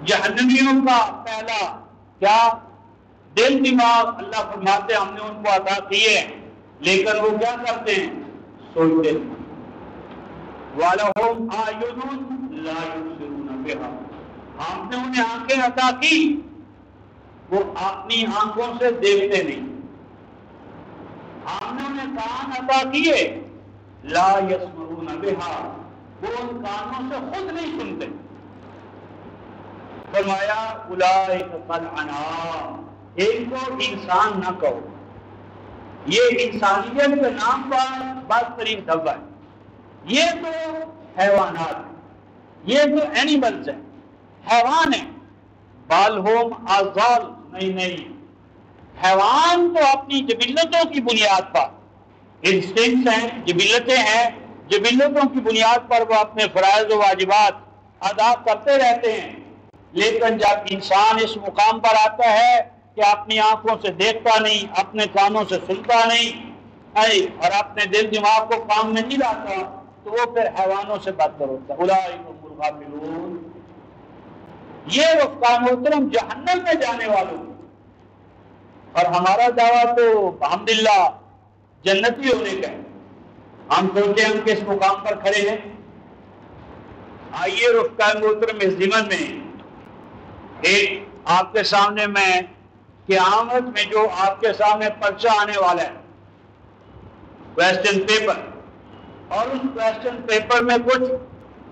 جہنمیوں کا پہلا کیا دل دماغ اللہ فرماتے ہم نے ان کو عطا کیے، لیکن وہ کیا کرتے ہیں؟ سوچتے ہیں۔ وَلَهُمْ أَعْيُنٌ لَا يُبْصِرُونَ بِهَا، ہم نے انہیں آنکھیں عطا کی، وہ اپنی آنکھوں سے دیکھتے نہیں۔ ہم نے انہیں کان عطا کیے، لا يسمعون بها، وہ ان کانوں سے خود نہیں سنتے۔ فرمایا اولئک کالانعام، ایک کو انسان نہ کہو، یہ انسانیت کے نام پر بد ترین دھبا ہے۔ یہ تو حیوانات ہیں، یہ تو اینیملز ہیں، حیوان ہیں۔ بل ہم اضل، نہیں، حیوان تو اپنی جبلتوں کی بنیاد پر، انسٹنکٹس ہیں، جبلتیں ہیں، جبلتوں کی بنیاد پر وہ اپنے فرائض و واجبات ادا کرتے رہتے ہیں، لیکن جب انسان اس مقام پر آتا ہے کہ اپنی آنکھوں سے دیکھتا نہیں، اپنے کانوں سے سنتا نہیں اور اپنے دل دماغ کو کام میں نہیں لاتا، تو وہ پھر حیوانوں سے بدتر ہوتا ہے۔ اولئک هم الغافلون، یہ رفقا محترم جہنم میں جانے والوں، اور ہمارا دعویٰ تو الحمدللہ جنتی ہونے کا ہے۔ ہم سوچیں ہم کس مقام پر کھڑے ہیں۔ آئیے رفقا محترم اس ضمن میں ایک آپ کے سامنے میں قیامت میں جو آپ کے سامنے پرچہ آنے والا ہے، کویسچن پیپر، اور اس کویسچن پیپر میں کچھ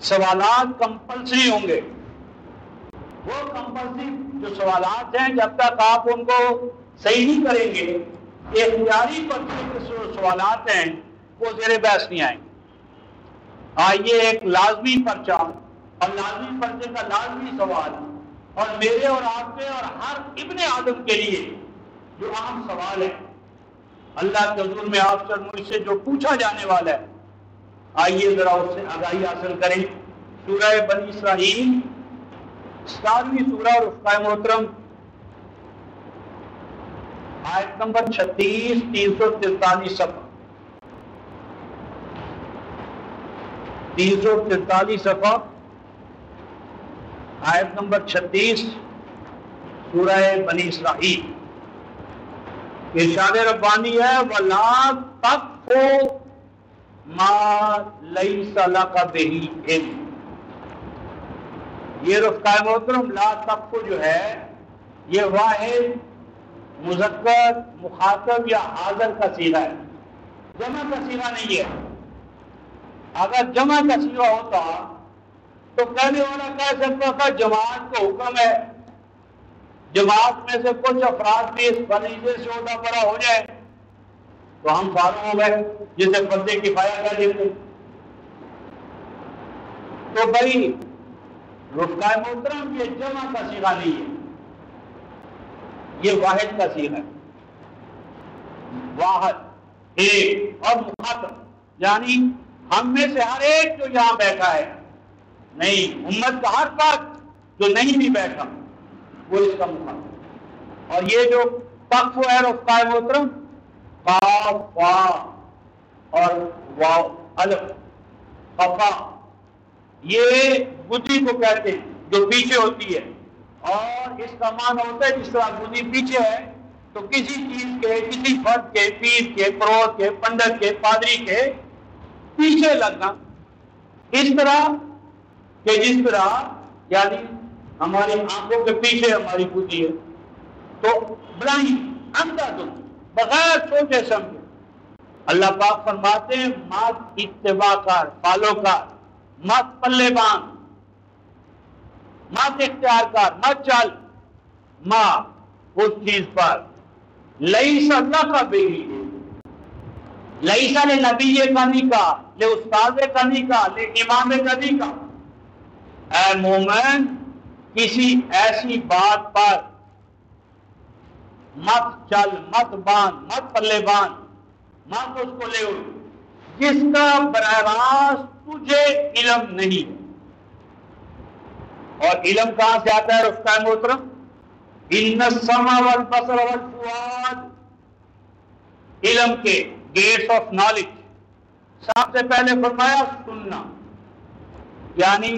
سوالات کمپلسری ہوں گے۔ وہ کمپلسری جو سوالات ہیں جب تک آپ ان کو صحیح نہیں کریں گے، اختیاری پرچے کے سوالات ہیں وہ زیر بحث نہیں آئیں گے۔ آئیے ایک لازمی پرچہ اور لازمی پرچے کا لازمی سوال، اور میرے اور آپ کے اور ہر ابن آدم کے لیے جو اہم سوال ہے، اللہ کے حضور میں آپ سے اور مجھ سے جو پوچھا جانے والا ہے، آئیے ذرا اس سے آگاہی حاصل کریں۔ سورہ بنی اسرائیل 17ویں سورہ رفقائے محترم، آیت نمبر 36، 343 صفحہ، 343 صفحہ، آیت نمبر 36 سورہ بنی اسرائیل۔ ارشاد ربانی ہے وَلَا تَقْفُ مَا لَيْسَ لَكَ بِهِ عِلْمٌ۔ یہ رفقائے محترم لا تقف جو ہے یہ واحد مذکر مخاطب یا حاضر کا صیغہ ہے، جمع کا صیغہ نہیں ہے۔ اگر جمع کا صیغہ ہوتا تو کہنے والا کہہ سکتا تھا جماعت کو حکم ہے، جماعت میں سے کچھ افراد بھی اس فریضے سے عہدہ برا ہو جائے تو ہم فارغ ہو گئے، جسے فرض کفایہ کہہ دیتے۔ تو بھائی رفقائے محترم یہ جمع کا صیغہ نہیں ہے، یہ واحد کا صیغہ ہے۔ واحد ایک اور مخاطب، یعنی ہم میں سے ہر ایک جو یہاں بیٹھا ہے، نہیں امت کا ہر فرد جو نہیں بھی بیٹھا وہ اس کا مخاطب۔ اور یہ جو تقف ہے رفقائے محترم، قاف وا اور واو الف قفا، یہ گدی کو کہتے ہیں جو پیچھے ہوتی ہے، اور اس کا معنی ہوتا ہے جس طرح گدی پیچھے ہے تو کسی چیز کے، کسی فرد کے، پیر کے، پروت کے، پنڈت کے، پادری کے پیچھے لگنا، اس طرح کہ جس طرح یعنی ہماری آنکھوں کے پیچھے ہماری بدھی ہے، تو بلائنڈ اندھا دھند بغیر سوچے سمجھے اللہ پاک فرماتے ہیں مت اتباع کر، فالو کر، مت پلے باندھ، مت اختیار کر، مت چل ماں اس چیز پر لئیس اللہ کا بیگی لئیسا لے نبی کمی کا، لے استاد کمی کا، لے امام کمی کا۔ اے مومن کسی ایسی بات پر مت چل، مت باندھ، مت پلے باندھ، مت اس کو لے اٹھ جس کا براہ راست تجھے علم نہیں۔ اور علم کہاں سے آتا ہے رفقائے محترم؟ ان السمع والبصر والفؤاد، علم کے گیٹس آف نالج سب سے پہلے فرمایا سننا، یعنی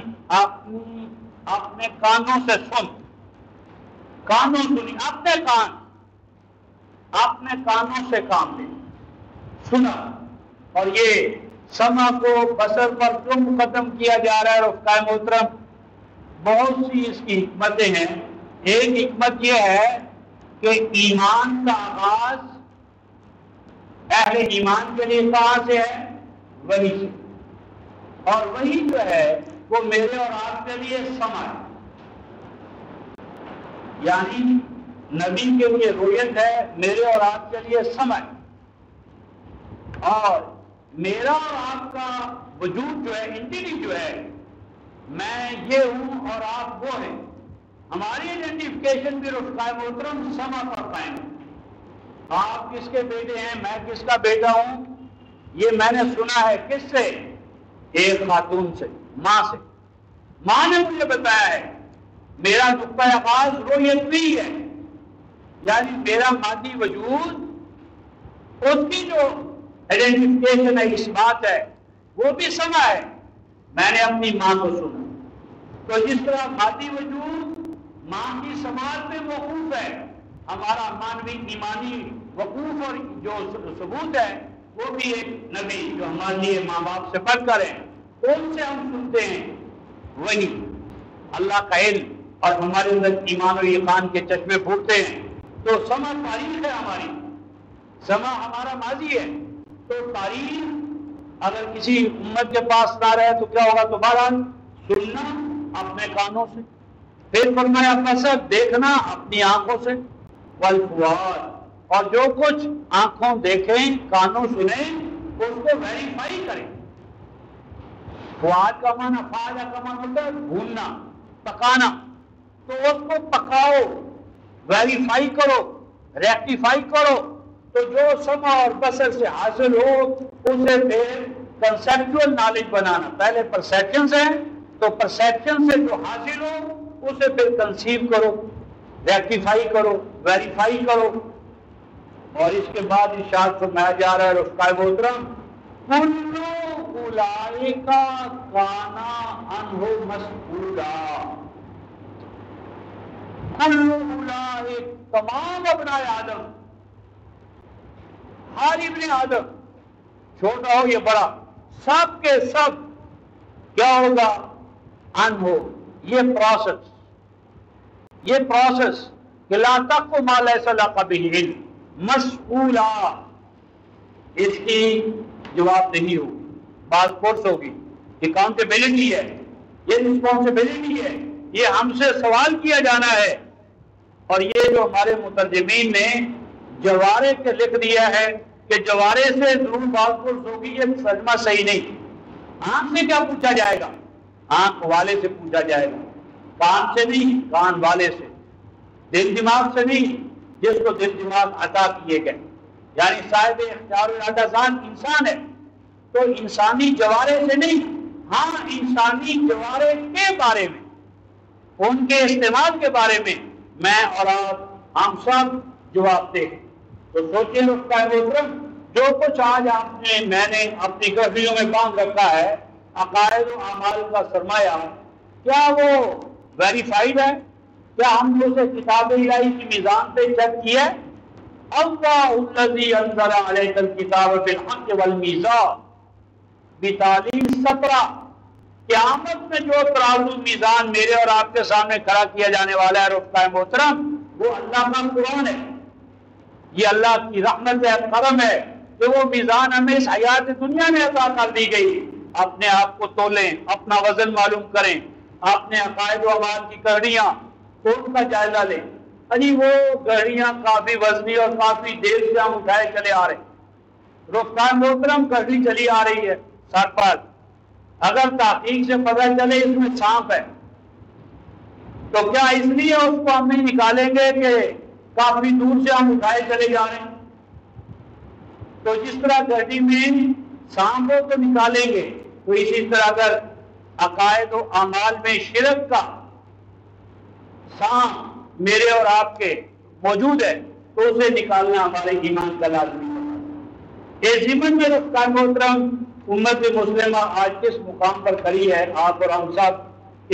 اپنے کانوں سے سن، کانوں سنی، اپنے کانوں سے کام لے، سنا۔ اور یہ سمع کو بصر پر کیوں مقدم کیا جا رہا ہے رفقائے محترم؟ بہت سی اس کی حکمتیں ہیں۔ ایک حکمت یہ ہے کہ ایمان کا آغاز اہل ایمان کے لیے کہاں سے ہے؟ وحی سے، اور وہی جو ہے وہ میرے اور آپ کے لیے سمع ہے، یعنی نبی کے لیے رویت ہے، میرے اور آپ کے لیے سمع ہے۔ اور میرا اور آپ کا وجود جو ہے، انٹیٹی جو ہے، میں یہ ہوں اور آپ وہ ہیں، ہماری آئیڈینٹیفیکیشن بھی رفقائے محترم سمع پر قائم ہے۔ آپ کس کے بیٹے ہیں، میں کس کا بیٹا ہوں، یہ میں نے سنا ہے کس سے؟ ایک خاتون سے، ماں سے۔ ماں نے مجھے بتایا ہے، میرا نقطہ آغاز رویت بھی ہے، یعنی میرا مادی وجود اس کی جو آئیڈینٹیفیکیشن ہے، اس بات ہے، وہ بھی سمع ہے، میں نے اپنی ماں کو سنا۔ تو جس طرح مادی وجود ماں کی سماعت میں وقوف ہے، ہمارا مانوی ایمانی وقوف اور جو ثبوت ہے وہ بھی ایک نبی جو ہمارے لیے ماں باپ سے بڑھ کر ہیں، ان سے ہم سنتے ہیں وہی اللہ کا علم، اور ہمارے اندر ایمان و ایمان کے چشمے پھوٹتے ہیں۔ تو سمع تاریخ ہے ہماری، سمع ہمارا ماضی ہے۔ تو تاریخ اگر کسی امت کے پاس نہ رہے تو کیا ہوگا؟ دوبارہ سننا اپنے کانوں سے، پھر فرمایا بصر دیکھنا اپنی آنکھوں سے، والفؤاد اور جو کچھ آنکھوں دیکھیں کانوں سنیں اس کو ویریفائی کریں۔ فؤاد کا معنی، فاعل کا معنی ہوتا ہے بھوننا، پکانا، تو اس کو پکاؤ، ویریفائی کرو، ریکٹیفائی کرو، تو جو سمع اور بصر سے حاصل ہو اسے پھر کنسیپچول نالج بنانا۔ پہلے پرسیپشن ہے تو پرسیپشن سے جو حاصل ہو اسے پھر کنسیو کرو، ریکٹیفائی کرو، ویریفائی کرو۔ اور اس کے بعد ارشاد فرمایا جا رہا ہے رفقائے محترم کلو اولئک کان عنہ مسئولا، کلو اولئک تمام ابنائے آدم، ہر ابن آدم چھوٹا ہو یا بڑا، سب کے سب کیا ہوگا؟ عنہ، یہ پروسیس کہ لا تقف ما لیس لک بہ علم، مسئولا، اس کی جواب نہیں ہوگی، بات فورس ہوگی، اکاؤنٹیبلٹی ہے، یہ رسپانسبلٹی ہے، یہ ہم سے سوال کیا جانا ہے۔ اور یہ جو ہمارے مترجمین نے جوارے کے لکھ دیا ہے کہ جوارے سے ضرور بات فورس ہوگی، یہ ترجمہ صحیح نہیں۔ آنکھ سے کیا پوچھا جائے گا؟ آنکھ والے سے پوچھا جائے گا، کان سے نہیں، کان والے سے، دل دماغ سے نہیں، جس کو دل دماغ عطا کیے گئے، یعنی صاحب اختیار ارادہ ذات انسان ہے، تو انسانی جوارے سے نہیں، ہاں انسانی جوارے کے بارے میں، ان کے استعمال کے بارے میں میں اور آپ ہم سب جواب دیں۔ تو سوچیں رفقائے محترم، جو کچھ آج میں نے اپنی گردیوں میں باندھ رکھا ہے، عقائد و اعمال کا سرمایہ، کیا وہ ویریفائیڈ ہے؟ کیا ہم نے اسے کتاب الہی کی میزان پہ چیک کیا ہے؟ اللہ الذی انزل علیک الکتاب بالحق والمیزان بتعلیم 17 قیامت میں جو ترازو میزان میرے اور آپ کے سامنے کھڑا کیا جانے والا ہے رفقائے محترم، وہ اللہ کا قرآن ہے. یہ اللہ کی رحمت ہے، کرم ہے کہ وہ میزان ہمیں اس حیات دنیا میں عطا کر دی گئی. اپنے آپ کو تولیں، اپنا وزن معلوم کریں، اپنے عقائد و اعمال کی گھڑیاں تو ان کا جائزہ لیں. ابھی وہ گھڑیاں کافی وزنی اور کافی دیر سے ہم اٹھائے چلے آ رہے ہیں. رفقائے محترم گھڑی چلی آ رہی ہے سر پر، اگر تحقیق سے پتہ چلے اس میں سانپ ہے تو کیا اس لیے اس کو ہم نہیں نکالیں گے کہ کافی دور سے ہم اٹھائے چلے جا رہے ہیں؟ تو جس طرح گھڑی میں سانپ ہو تو نکالیں گے، تو اسی طرح اگر عقائد و اعمال میں شرک کا سانپ میرے اور آپ کے موجود ہے تو اسے نکالنا ہمارے ایمان کا لازمی ہے. اس ضمن میں رفقائے محترم امت مسلمہ آج کس مقام پر کھڑی ہے، آپ اور ہم سب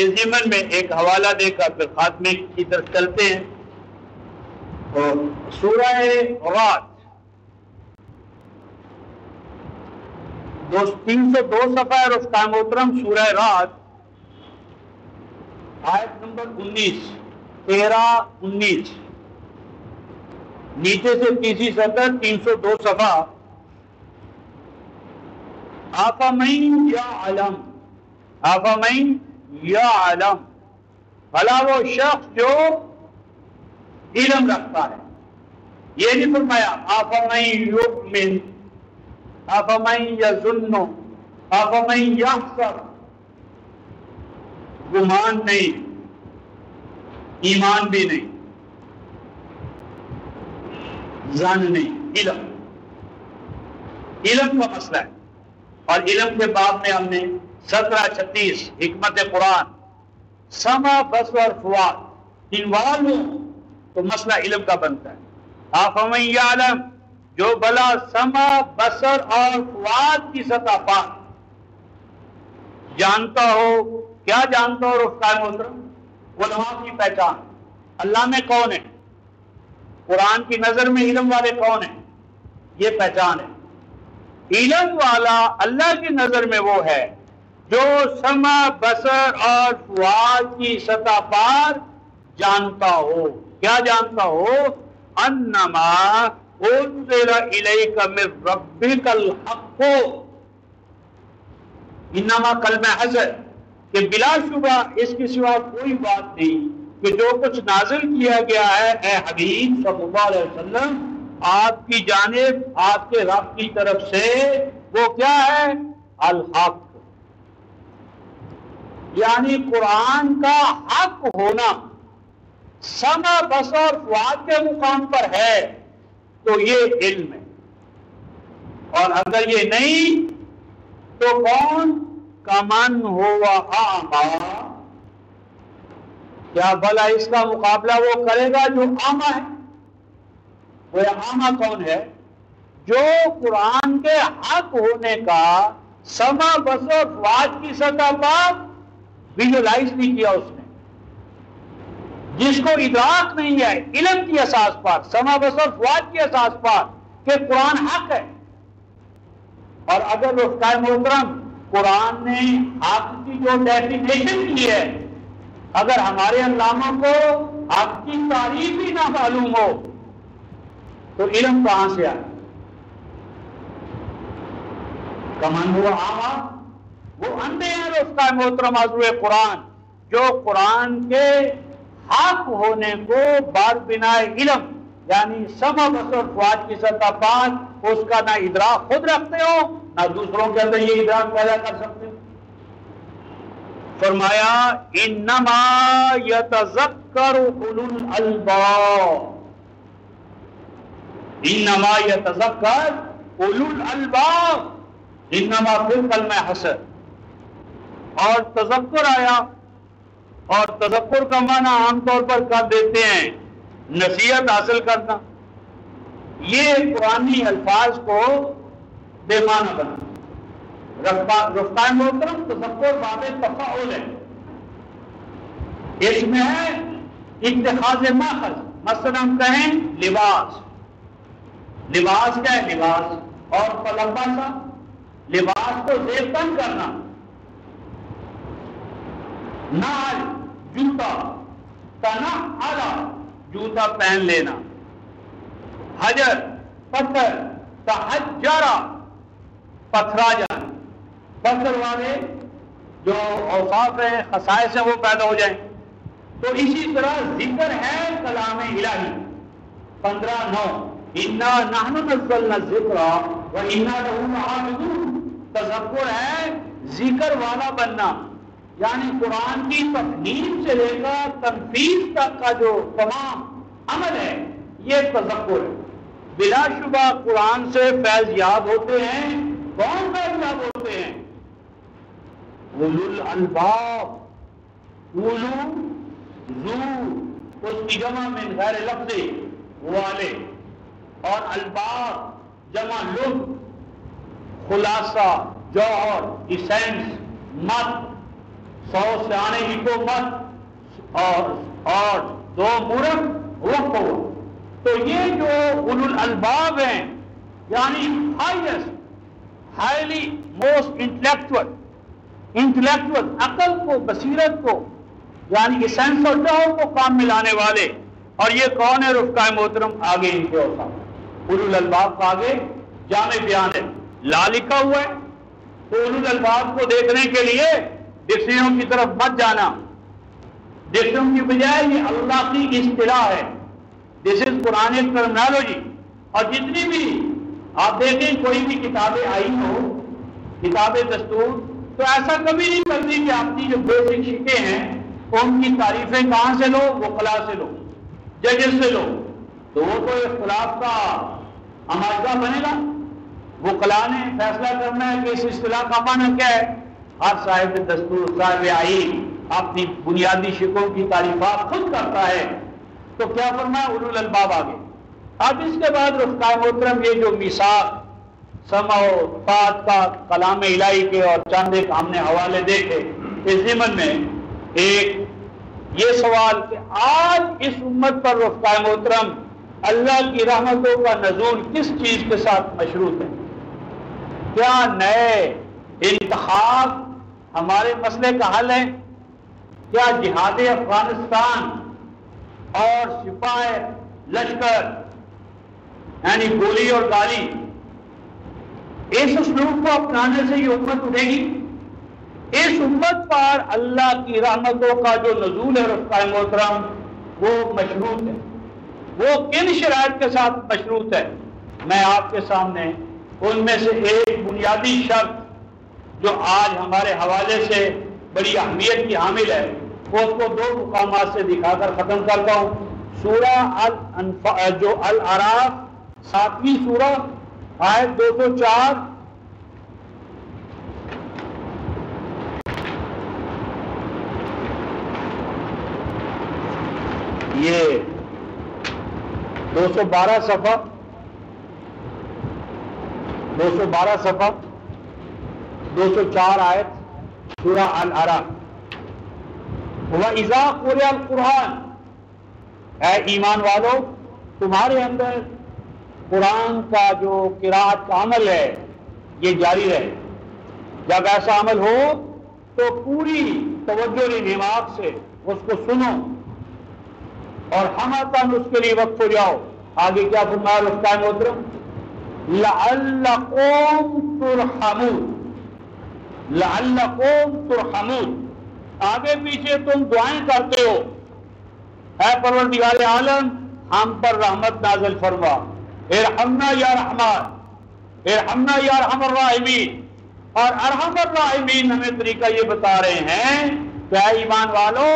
اس ضمن میں ایک حوالہ دے کر پھر خاتمے کی طرف چلتے ہیں. سورہ رات 302 صفحہ ہے رفقائے محترم، سورہ رات آیت نمبر 13-19 نیچے سے تیسری سطر 302 صفحہ. آفمن یعلم، آفمن یعلم، بھلا وہ شخص جو علم رکھتا ہے. یہ نہیں فرمایا آفمن یؤمن، آفمن یظن، آفمن یحسب. گمان نہیں، ایمان بھی نہیں، ظن نہیں، علم. علم کا مسئلہ ہے. اور علم کے باب میں ہم نے 17-36 حکمت قرآن، سمع بصر فؤاد انوالو تو مسئلہ علم کا بنتا ہے. آفمن یعلم، جو بلا سمع بصر اور فؤاد کی سطح پر جانتا ہو. کیا جانتا ہو رفقائے محترم؟ علماء کی پہچان. اللہ میں کون ہے، قرآن کی نظر میں علم والے کون ہیں، یہ پہچان ہے. علم والا اللہ کی نظر میں وہ ہے جو سمع بصر اور فؤاد کی سطح پر جانتا ہو. کیا جانتا ہو؟ انما انزل الیک من ربک الحق. انما کلمہ حضر کہ بلا شبہ اس کے سوا کوئی بات نہیں کہ جو کچھ نازل کیا گیا ہے اے حبیب صلی اللہ علیہ وسلم آپ کی جانب آپ کے رب کی طرف سے، وہ کیا ہے؟ الحق. یعنی قرآن کا حق ہونا سمع بصر فؤاد کے مقام پر ہے تو یہ علم ہے. اور اگر یہ نہیں تو کون؟ کمن ہوا اعمی، کیا بھلا اس کا مقابلہ وہ کرے گا جو اعمی ہے؟ وہ اعمی کون ہے؟ جو قرآن کے حق ہونے کا سمع بصر فؤاد کی سطح پر ویژولائز نہیں کیا اس نے، جس کو ادراک نہیں ہے علم کی اساس پر، سمع بصر فؤاد کی اساس پر کہ قرآن حق ہے. اور اگر رفقائے محترم قرآن نے حق کی جو ڈیفینیشن کی ہے، اگر ہمارے علامہ کو حق کی تعریف ہی نہ معلوم ہو تو علم کہاں سے آئے؟ کمن ہوا اعمی، وہ اندھے ہیں رفقائے محترم حضور قرآن جو قرآن کے حق ہونے کو بار بنا علم یعنی سمع بصر فؤاد کی سطح پر اس کا نہ ادراک خود رکھتے ہو نہ دوسروں کے اندر یہ ادراک پیدا کر سکتے. فرمایا انما یتذکر اولو الالباب، انما یتذکر اولو الالباب، انما پھر کلمہ حسر اور تذکر آیا. اور تذکر کا معنی عام طور پر کر دیتے ہیں نصیحت حاصل کرنا. یہ قرآنی الفاظ کو بے معنی بنا. رفقائے محترم تذکر باب تفاعل ہے، اس میں ہے اتخاذ ماخذ. مثلا ہم کہیں لباس، لباس کیا ہے؟ لباس اور فلباسا، لباس کو زیب تن کرنا. نعل جوتا، تنعل جوتا پہن لینا، حجر پتھر، تحجر پتھرا جانا، پتھر والے جو اوصاف ہیں خصائص ہیں وہ پیدا ہو جائیں۔ تو اسی طرح ذکر ہے کلام الہی 15:9 انا نحن نزلنا الذکر وانا له لحافظون۔ تذکر ہے ذکر والا بننا، یعنی قرآن کی تفہیم سے لے کر تنفیذ تک کا جو تمام عمل ہے یہ تذکر ہے۔ بلا شبہ قرآن سے فیض یاب ہوتے ہیں۔ کون فیض یاب ہوتے ہیں؟ اولو الالباب، اولو ذو اس کی جمع من غیر لفظ والے، اور الباب جمع لب، خلاصہ، جوہر، ایسنس، مت، 100 سیانے ہی کو مت، اور 2 مورخ وقت ہو۔ تو یہ جو اولو الالباب ہیں یعنی ہائیلی موسٹ انٹلیکچوئل عقل کو، بصیرت کو، یعنی ایسنس اور جوہر کو کام میں لانے والے، اور یہ کون ہے رفقائے محترم؟ آگے ان کے اوصاف اولو الالباب کا آگے جامع بیان ہے، لا لکھا ہوا ہے۔ تو اولو الالباب کو دیکھنے کے لیے ڈکشنریوں کی طرف مت جانا، ڈکشنریوں کی بجائے یہ اللہ کی اصطلاح ہے، دس از قرآنک ٹرمنالوجی۔ اور جتنی بھی آپ دیکھیں کوئی بھی کتابیں آئی ہو، کتاب دستور، تو ایسا کبھی نہیں کرتی کہ اپنی جو بیسک شکیں ہیں ان کی تعریفیں کہاں سے لو؟ وکلاء سے لو، ججز سے لو، تو وہ تو اختلاف کا اماجہ بنے گا۔ وکلاء نے فیصلہ کرنا ہے کہ اس اصطلاح کا معنی کیا ہے۔ ہر صاحب دستور، صاحب آئین اپنی بنیادی شکوں کی تعریفات خود کرتا ہے۔ تو کیا فرمایا؟ اولو الالباب آگے۔ اب اس کے بعد رفقائے محترم یہ جو میثاق، سمع و طاعت کا کلام الہی کے اور چند ایک ہم نے حوالے دیکھے، اس ضمن میں ایک یہ سوال کہ آج اس امت پر رفقائے محترم اللہ کی رحمتوں کا نزول کس چیز کے ساتھ مشروط ہے؟ کیا نئے انتخاب ہمارے مسئلے کا حل ہے؟ کیا جہاد افغانستان اور سپاہ لشکر یعنی گولی اور گالی اس اسلوب کو اپنانے سے یہ امت اٹھے گی؟ اس امت پر اللہ کی رحمتوں کا جو نزول ہے رفقائے محترم وہ مشروط ہے۔ وہ کن شرائط کے ساتھ مشروط ہے؟ میں آپ کے سامنے ان میں سے ایک بنیادی شرط جو آج ہمارے حوالے سے بڑی اہمیت کی حامل ہے وہ اس کو 2 مقامات سے دکھا کر ختم کرتا ہوں۔ سورہ جو الاعراف 7ویں سورہ آیت 204، یہ 212 صفحہ 204 آیت سورہ الاعراف۔ وَإِذَا قُرِئَ الْقُرْآنُ، اے ایمان والو تمہارے اندر قرآن کا جو قراءت کا عمل ہے یہ جاری رہے۔ جب ایسا عمل ہو تو پوری توجہ دماغ سے اس کو سنو اور ہمتاً اس کے لیے وقف ہو جاؤ۔ آگے کیا فرمایا رفقائے محترم؟ لعلکم ترحمون، لعلکم ترحمون، آگے پیچھے تم دعائیں کرتے ہو، اے پروردگار عالم ہم پر رحمت نازل فرما، ارحمنا یا رحمان، ارحمنا یا ارحم الراحمین۔ اور ارحم الراحمین ہمیں طریقہ یہ بتا رہے ہیں کہ اے ایمان والو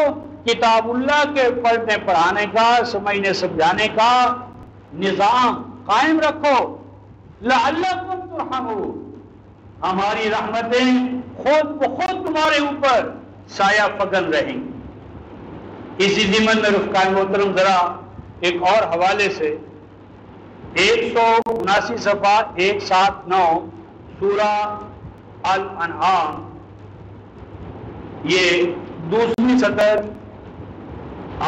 کتاب اللہ کے پڑھنے پڑھانے کا، سمجھنے سمجھانے کا نظام قائم رکھو۔ لعلکم ترحمون، ہماری رحمتیں خود بخود تمہارے اوپر سایہ فگن رہیں گی۔ اسی ضمن میں رفقائے محترم ذرا ایک اور حوالے سے 179 صفحہ 179 سورہ الانعام، یہ دوسری سطر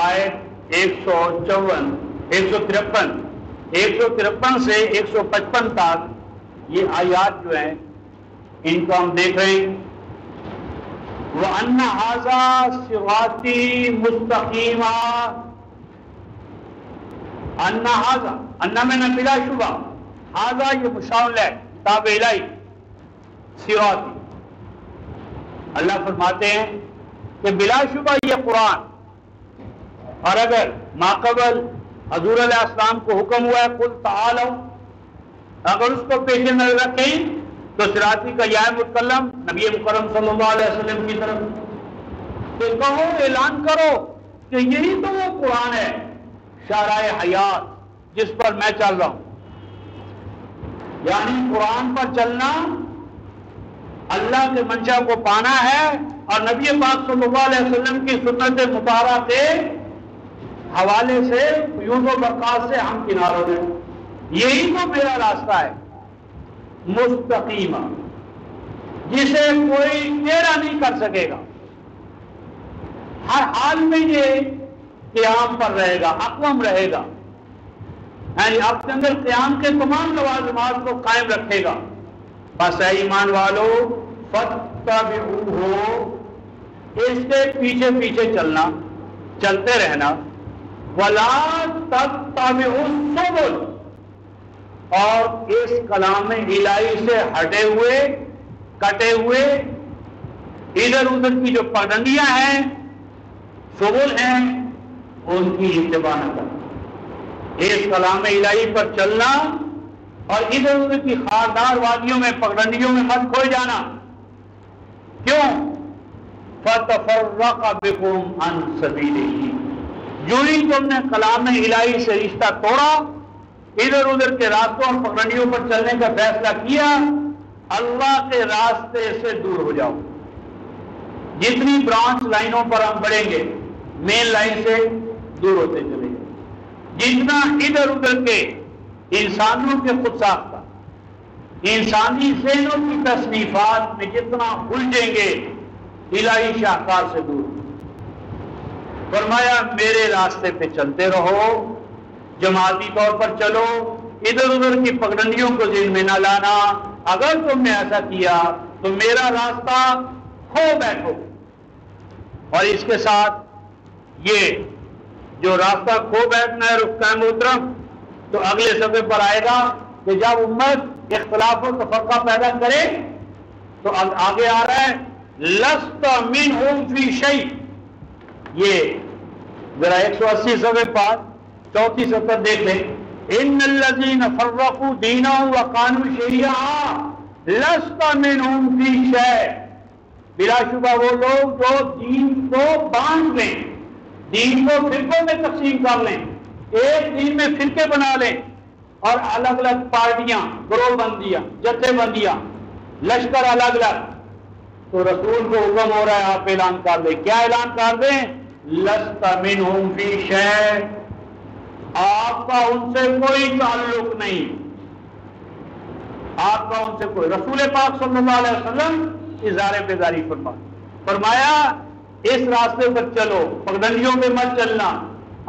آیت 153 سے 155 تک یہ آیات جو ہیں ان کو ہم دیکھ رہے ہیں۔ وَأَنَّ هَذَا صِرَاطِي مُسْتَقِيمًا أَنَّ هَذَا أَنَّ میں نے بلا شبہ، هذا یہ مشاور ہے کتاب الہی صراطی. اللہ فرماتے ہیں کہ بلا شبہ یہ قرآن، اور اگر ماقبل حضور علیہ السلام کو حکم ہوا ہے قل تعالوا، اگر اس کو پیش نظر رکھیں تو صراطی کا یا متکلم نبی مکرم صلی اللہ علیہ وسلم کی طرف، تو کہو اعلان کرو کہ یہی تو وہ قرآن ہے شاہراہ حیات جس پر میں چل رہا ہوں. یعنی قرآن پر چلنا اللہ کے منشا کو پانا ہے، اور نبی پاک صلی اللہ علیہ وسلم کی سنت مطہرہ کے حوالے سے فیوض و برکات سے ہم کناروں میں، یہی تو میرا راستہ ہے مستقیمہ، جسے کوئی ٹیڑھا نہیں کر سکے گا. ہر حال میں یہ قیام پر رہے گا، اقوام رہے گا، یعنی اپنے اندر قیام کے تمام لوازمات کو قائم رکھے گا. بس اے ایمان والو فاتبعوہ، اس کے پیچھے پیچھے چلنا، چلتے رہنا. ولا تتبعوا السبل، اور اس کلام الہی سے ہٹے ہوئے کٹے ہوئے ادھر ادھر کی جو پگڈنڈیاں ہیں، سبل ہیں، ان کی اتباع نہ کرنا. اس کلام الہی پر چلنا اور ادھر ادھر کی خاردار وادیوں میں پگڈنڈیوں میں مت کھو جانا. کیوں؟ فَتَفَرَّقَ بِكُمْ عَنْ سَبِيلِهِ، جو ہی تم نے کلام الہی سے رشتہ توڑا، ادھر ادھر کے راستوں اور پگڈنڈیوں پر چلنے کا فیصلہ کیا، اللہ کے راستے سے دور ہو جاؤ. جتنی برانچ لائنوں پر ہم بڑھیں گے مین لائن سے دور ہوتے چلے گئے. جتنا ادھر ادھر کے انسانوں کے خود ساختہ انسانی ذہنوں کی تصنیفات میں جتنا الجھیں گے الہی شاہکار سے دور. فرمایا میرے راستے پہ چلتے رہو، جماعتی طور پر چلو، ادھر ادھر کی پگڈنڈیوں کو ذہن میں نہ لانا. اگر تم نے ایسا کیا تو میرا راستہ کھو بیٹھو. اور اس کے ساتھ یہ جو راستہ کھو بیٹھنا ہے رفقائے محترم، تو اگلے صفحے پر آئے گا کہ جب امت اختلاف و تفرقہ پیدا کرے تو آگے آ رہا ہے لست منہم فی شیء. یہ ذرا 180 صفحے پر 34 سطر دیکھ لیں. ان الذین فرقوا دینہم وکانوا شیعا لست منہم فی شیء، بلا شبہ وہ لوگ جو دین کو باندھ لیں، دین کو فرقوں میں تقسیم کر لیں، ایک دین میں فرقے بنا لیں اور الگ الگ پارٹیاں، گروہ بندیاں، جتھے بندیاں، لشکر الگ الگ، تو رسول کو حکم ہو رہا ہے آپ اعلان کر دیں. کیا اعلان کر دیں؟ لست منہم فی شیء، آپ کا ان سے کوئی تعلق نہیں، آپ کا ان سے کوئی. رسول پاک صلی اللہ علیہ وسلم اظہار بیداری فرمایا اس راستے پر چلو، پگڈنڈیوں پہ مت چلنا،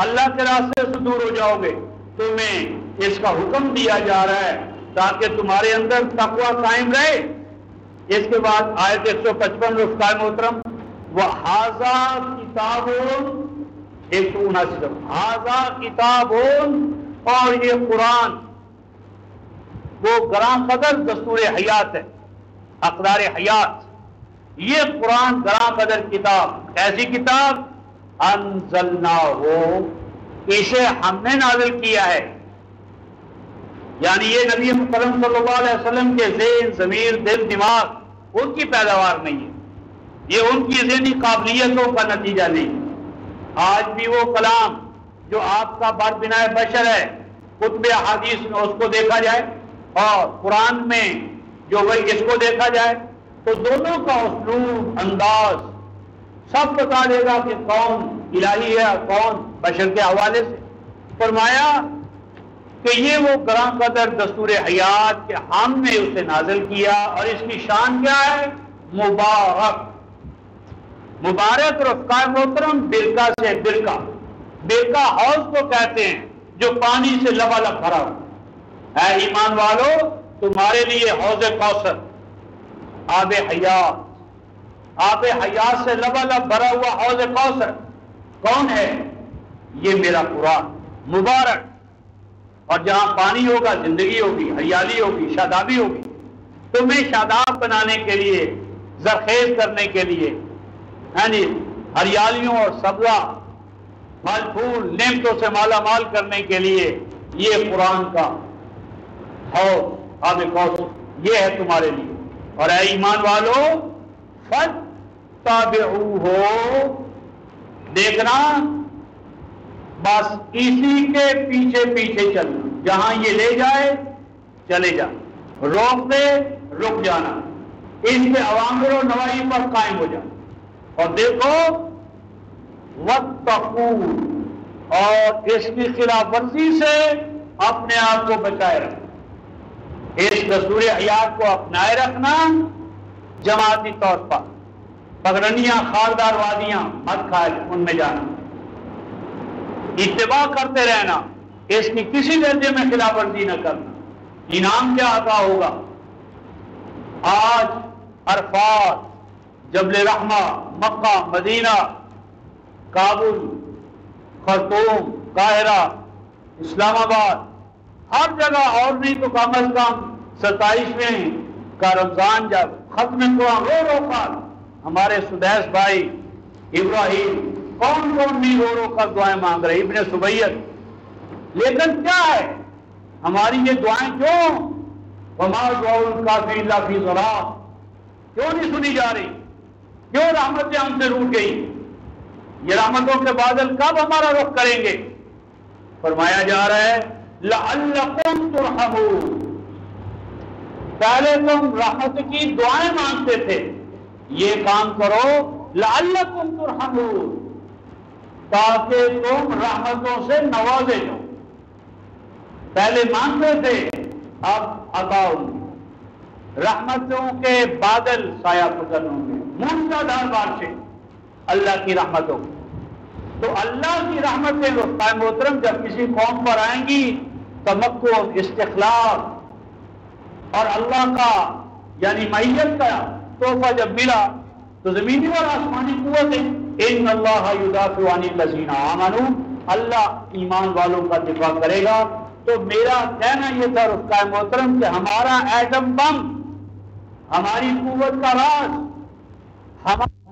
اللہ کے راستے سے دور ہو جاؤ گے. تمہیں اس کا حکم دیا جا رہا ہے تاکہ تمہارے اندر تقوی قائم رہے. اس کے بعد آیت 155 رفقائے محترم، وَهَذَا کتاب 179 هَذَا کتاب، اور یہ قرآن وہ گراں قدر دستور حیات ہے، اقدار حیات. یہ قرآن گراں قدر کتاب، ایسی کتاب انزلناہ، اسے ہم نے نازل کیا ہے. یعنی یہ نبی مکرم صلی اللہ علیہ وسلم کے ذہن، ضمیر، دل، دماغ ان کی پیداوار نہیں ہے، یہ ان کی ذہنی قابلیتوں کا نتیجہ نہیں. آج بھی وہ کلام جو آپ کا بر بنائے بشر ہے، کتب احادیث میں اس کو دیکھا جائے اور قرآن میں جو وہی اس کو دیکھا جائے تو دونوں کا اسلوب، انداز سب بتا دے گا کہ کون الہی ہے اور کون بشر کے حوالے سے. فرمایا کہ یہ وہ گراں قدر دستور حیات کہ ہم نے اسے نازل کیا، اور اس کی شان کیا ہے؟ مبارک. مبارک رفقائے محترم برکہ سے برکہ، برکہ حوض کو کہتے ہیں جو پانی سے لبالب بھرا ہو. اے ایمان والو تمہارے لیے حوض کوثر، آب حیات، آب حیات سے لبالب بھرا ہوا حوض کوثر کون ہے؟ یہ میرا قرآن مبارک. اور جہاں پانی ہوگا زندگی ہوگی، ہریالی ہوگی، شادابی ہوگی. تمہیں شاداب بنانے کے لیے، زرخیز کرنے کے لیے، یعنی ہریالیوں اور سبزہ پھل پھول نعمتوں سے مالا مال کرنے کے لیے یہ قرآن کا حوض آب کوثر یہ ہے تمہارے لیے. اور اے ایمان والو فاتبعوہ، دیکھنا بس اسی کے پیچھے پیچھے چلنا، جہاں یہ لے جائے چلے جا، روک دے رک جانا، اس کے اوامر و نواہی پر قائم ہو جانا. اور دیکھو واتقوا، اور اس کی خلاف ورزی سے اپنے آپ کو بچائے رکھنا. اس دستور حیات کو اپنائے رکھنا جماعتی طور پر. پگڈنڈیاں خاردار وادیاں مت کھائے ان میں جانا، اتباع کرتے رہنا، اس کی کسی درجے میں خلاف ورزی نہ کرنا. انعام کیا عطا ہوگا؟ آج عرفات، جبل رحمہ، مکہ، مدینہ، کابل، خرطوم، قاہرہ، اسلام آباد، ہر جگہ، اور نہیں تو کم از کم 27ویں کا رمضان جب ختم قرآن رو رو کر ہمارے سدیس بھائی ابراہیم کون کون نہیں رو رو کر دعائیں مانگ رہے، ابن سبیت. لیکن کیا ہے ہماری یہ دعائیں کیوں وما دعاء الکافرین الا فی ضلال کیوں نہیں سنی جا رہی؟ کیوں رحمتیں ہم سے روٹ گئی؟ یہ رحمتوں کے بادل کب ہمارا رخ کریں گے؟ فرمایا جا رہا ہے لعلکم ترحمون، پہلے تم رحمت کی دعائیں مانگتے تھے، یہ کام کرو لعلکم ترحمون تاکہ تم رحمتوں سے نوازے جاؤ. پہلے مانگتے تھے، اب عطاؤ، رحمتوں کے بادل سایہ فکن ہوں گے، موسلادھار بارشیں اللہ کی رحمتوں. تو اللہ کی رحمتیں قائم محترم جب کسی قوم پر آئیں گی، تمکن، استخلاف اور اللہ کا یعنی معیت کا تحفہ جب ملا تو زمینی اور آسمانی قوتیں ان اللہ یدافع عن الذین آمنوا، اللہ ایمان والوں کا دفاع کرے گا. تو میرا کہنا یہ تھا قائم محترم کہ ہمارا ایٹم بم، ہماری قوت کا راز، ہمارا